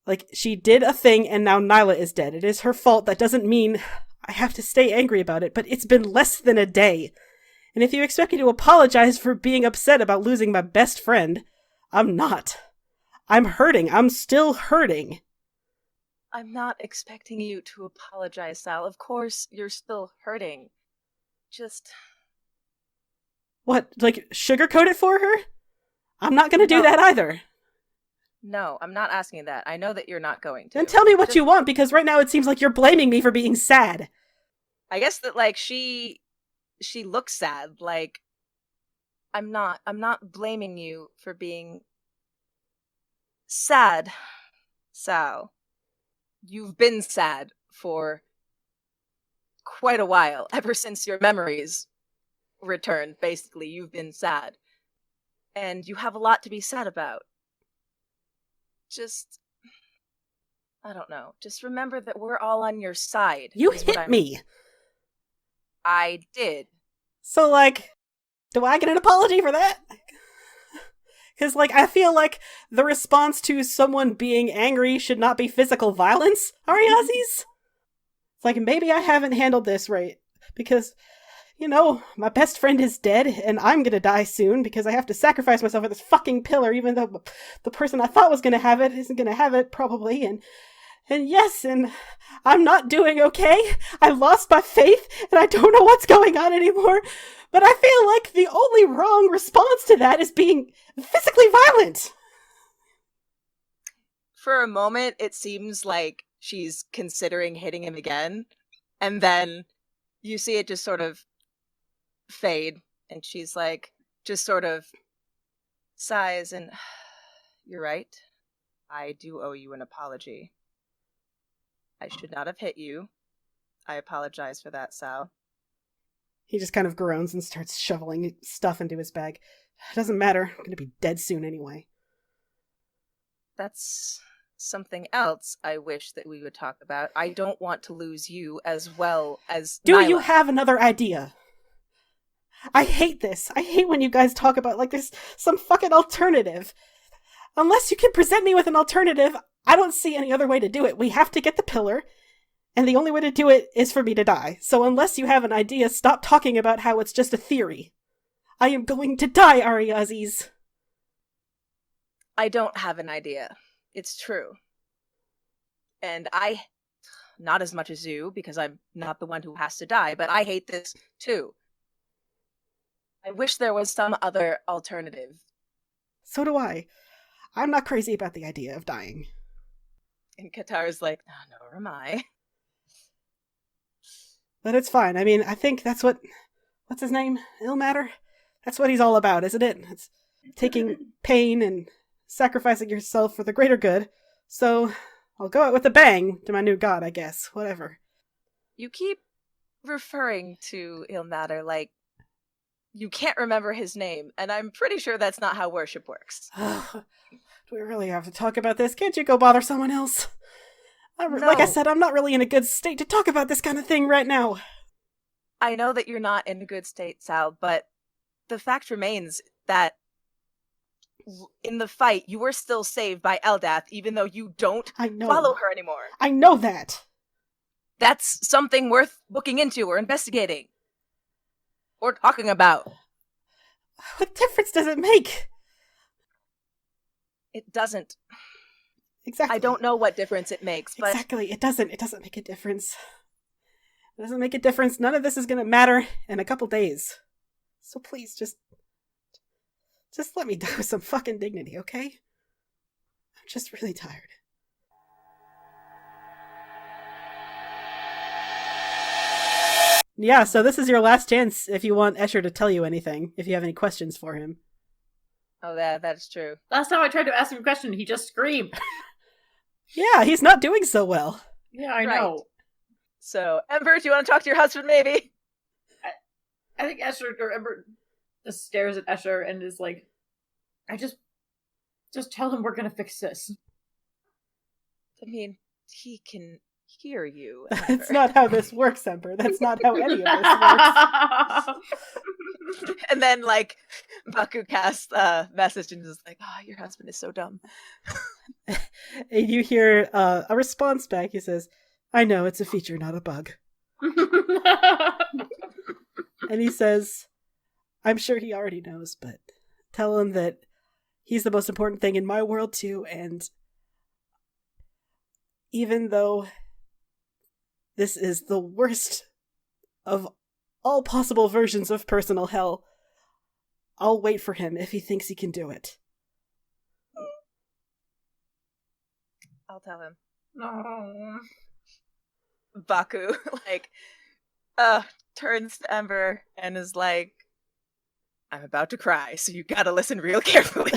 Like, she did a thing and now Nyla is dead. It is her fault. That doesn't mean I have to stay angry about it, but it's been less than a day. And if you expect me to apologize for being upset about losing my best friend, I'm not. I'm hurting. I'm still hurting. I'm not expecting you to apologize, Sal. Of course, you're still hurting. Just... What, like, sugarcoat it for her? I'm not gonna do No. that either. No, I'm not asking that. I know that you're not going to. Then tell me what Just- you want, because right now it seems like you're blaming me for being sad. I guess that, like, she looks sad. Like, I'm not blaming you for being sad, Sal. You've been sad for quite a while. Ever since your memories returned, basically, you've been sad. And you have a lot to be sad about. Just, I don't know. Just remember that we're all on your side. You is what hit me. I did. So, like, do I get an apology for that? Because, like, I feel like the response to someone being angry should not be physical violence, Ariazis? It's like, maybe I haven't handled this right. Because, you know, my best friend is dead, and I'm gonna die soon because I have to sacrifice myself at this fucking pillar, even though the person I thought was gonna have it isn't gonna have it, probably, and yes, and I'm not doing okay. I lost my faith, and I don't know what's going on anymore. But I feel like the only wrong response to that is being physically violent. For a moment, it seems like she's considering hitting him again, and then you see it just sort of fade, and she's like, just sort of sighs, and you're right. I do owe you an apology. I should not have hit you. I apologize for that, Sal. He just kind of groans and starts shoveling stuff into his bag. It doesn't matter. I'm gonna be dead soon anyway. That's something else I wish that we would talk about. I don't want to lose you as well as Do Nyla. you have another idea? I hate this. I hate when you guys talk about, like, there's some fucking alternative. Unless you can present me with an alternative, I don't see any other way to do it. We have to get the pillar, and the only way to do it is for me to die. So unless you have an idea, stop talking about how it's just a theory. I am going to die, Ariazis. I don't have an idea. It's true. And not as much as you, because I'm not the one who has to die, but I hate this too. I wish there was some other alternative. So do I. I'm not crazy about the idea of dying. And Qatar's like, oh, nor am I. But it's fine. I mean, I think that's what's his name? Ilmatter? That's what he's all about, isn't it? It's taking pain and sacrificing yourself for the greater good. So, I'll go out with a bang to my new god, I guess. Whatever. You keep referring to Ilmatter like you can't remember his name, and I'm pretty sure that's not how worship works. Do we really have to talk about this? Can't you go bother someone else? Like I No. said, I'm not really in a good state to talk about this kind of thing right now. I know that you're not in a good state, Sal, but the fact remains that in the fight, you were still saved by Eldath, even though you don't I know. follow her anymore. I know that. That's something worth looking into or investigating. Or talking about. What difference does it make? It doesn't. Exactly. I don't know what difference it makes, but Exactly. It doesn't make a difference. It doesn't make a difference. None of this is going to matter in a couple days. So please, just let me die with some fucking dignity, okay? I'm just really tired. Yeah, so this is your last chance if you want Escher to tell you anything, if you have any questions for him. oh, that's true. Last time I tried to ask him a question, he just screamed. Yeah, he's not doing so well. Yeah, I Right. know. So, Ember, do you want to talk to your husband, maybe? I think Escher or Ember just stares at Escher and is like, I just tell him we're gonna fix this. I mean, he can hear you. That's Ember. not how this works, Ember. That's not how any of this works. And then, like, Baku casts a message and is like, oh, your husband is so dumb. And you hear a response back. He says, I know, it's a feature, not a bug. And he says, I'm sure he already knows, but tell him that he's the most important thing in my world too, and even though this is the worst of all possible versions of personal hell, I'll wait for him if he thinks he can do it. I'll tell him. No. Baku, turns to Ember and is like, I'm about to cry, so you gotta listen real carefully.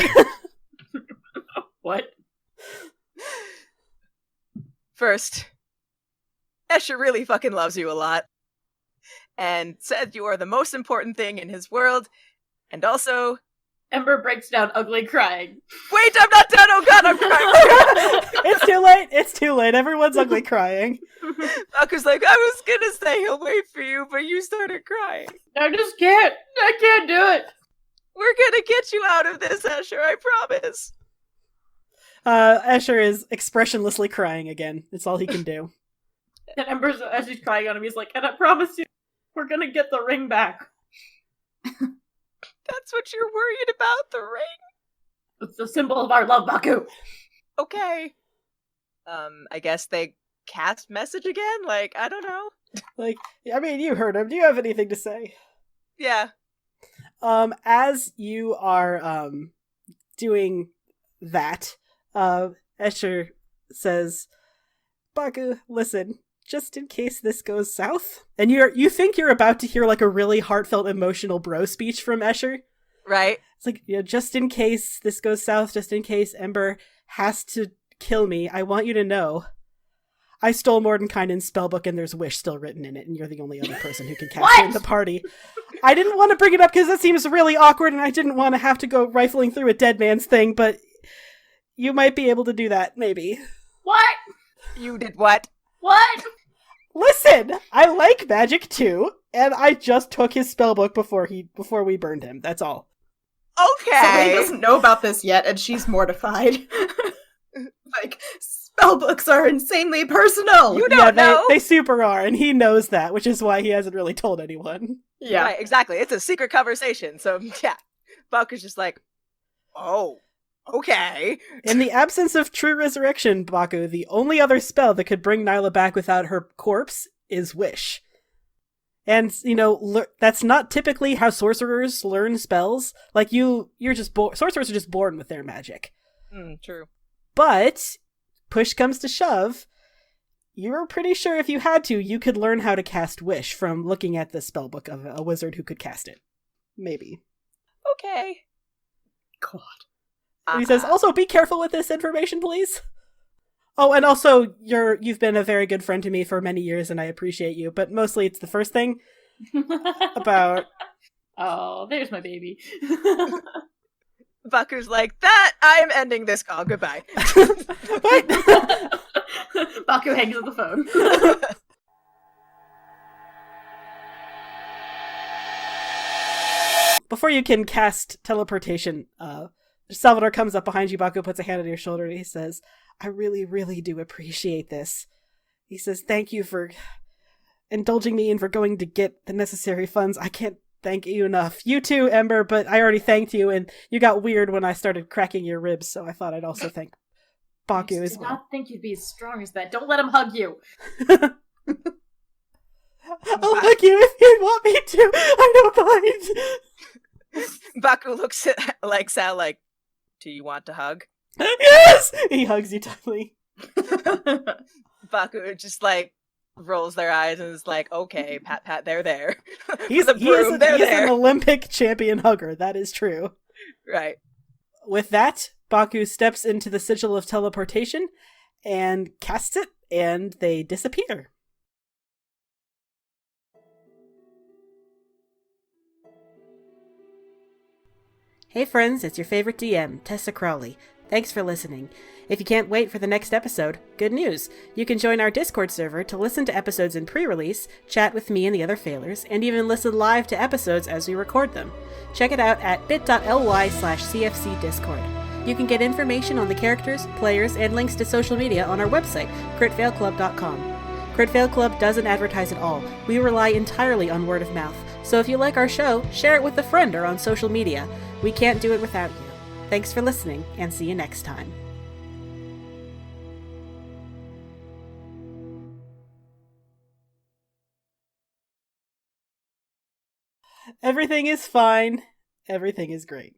What? First, Escher really fucking loves you a lot. And said you are the most important thing in his world. And also... Ember breaks down ugly crying. Wait, I'm not done! Oh god, I'm crying! It's too late. Everyone's ugly crying. Baku's like, I was gonna say he'll wait for you, but you started crying. I just can't. I can't do it. We're gonna get you out of this, Escher, I promise. Escher is expressionlessly crying again. It's all he can do. And Ember's, as he's crying on him, he's like, and I promise you, we're gonna get the ring back. That's what you're worried about, the ring? It's the symbol of our love, Baku. Okay. I guess they cast message again? I don't know. You heard him. Do you have anything to say? Yeah. As you are, doing that, Escher says, Baku, listen, just in case this goes south. And you think you're about to hear a really heartfelt, emotional bro speech from Escher. Right. It's like, just in case this goes south, just in case Ember has to kill me, I want you to know I stole Mordenkainen's spellbook and there's Wish still written in it, and you're the only other person who can cast it in the party. I didn't want to bring it up because it seems really awkward and I didn't want to have to go rifling through a dead man's thing, but you might be able to do that, maybe. What? You did what? What? Listen, I like magic too, and I just took his spellbook before we burned him. That's all. Okay. Somebody doesn't know about this yet, and she's mortified. Spellbooks are insanely personal. You don't know. They super are, and he knows that, which is why he hasn't really told anyone. Yeah, Right, exactly. It's a secret conversation. So, yeah. Baku's just like, oh, okay. In the absence of true resurrection, Baku, the only other spell that could bring Nyla back without her corpse is Wish. And, that's not typically how sorcerers learn spells. Sorcerers are just born with their magic. True. But, push comes to shove, you're pretty sure if you had to, you could learn how to cast Wish from looking at the spellbook of a wizard who could cast it. Maybe. Okay. God. And he says, also be careful with this information, please. Oh, and also, you've been a very good friend to me for many years, and I appreciate you, but mostly it's the first thing about... Oh, there's my baby. Baku's like, that, I'm ending this call, goodbye. What? Baku hangs up the phone. Before you can cast teleportation, Salvador comes up behind you, Baku puts a hand on your shoulder, and he says, I really, really do appreciate this. He says, thank you for indulging me and for going to get the necessary funds. I can't thank you enough. You too, Ember, but I already thanked you, and you got weird when I started cracking your ribs, so I thought I'd also thank Baku as well. I did not think you'd be as strong as that. Don't let him hug you. I'll hug you if you want me to. I don't mind. Baku looks at Sal do you want to hug? Yes! He hugs you tightly. Baku just rolls their eyes and is like, okay, pat, they're there. He is an Olympic champion hugger, that is true. Right. With that, Baku steps into the sigil of teleportation and casts it, and they disappear. Hey friends, it's your favorite DM, Tessa Crowley. Thanks for listening. If you can't wait for the next episode, good news! You can join our Discord server to listen to episodes in pre-release, chat with me and the other failers, and even listen live to episodes as we record them. Check it out at bit.ly/cfcdiscord. You can get information on the characters, players, and links to social media on our website, critfailclub.com. Critfail Club doesn't advertise at all. We rely entirely on word of mouth. So if you like our show, share it with a friend or on social media. We can't do it without you. Thanks for listening, and see you next time. Everything is fine, Everything is great.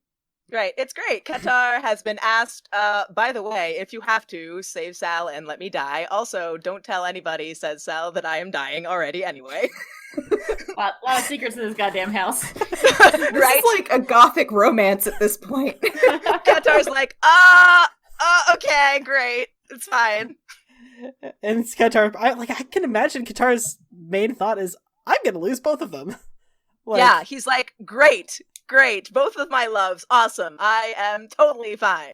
Right, it's great. Qatar has been asked, by the way, if you have to, save Sal and let me die. Also, don't tell anybody, says Sal, that I am dying already anyway. A lot of secrets in this goddamn house. Right? It's like a gothic romance at this point. Qatar's like, okay, great. It's fine. And it's Qatar, I can imagine Qatar's main thought is, I'm gonna lose both of them. Yeah, he's like, great, both of my loves, awesome. I am totally fine.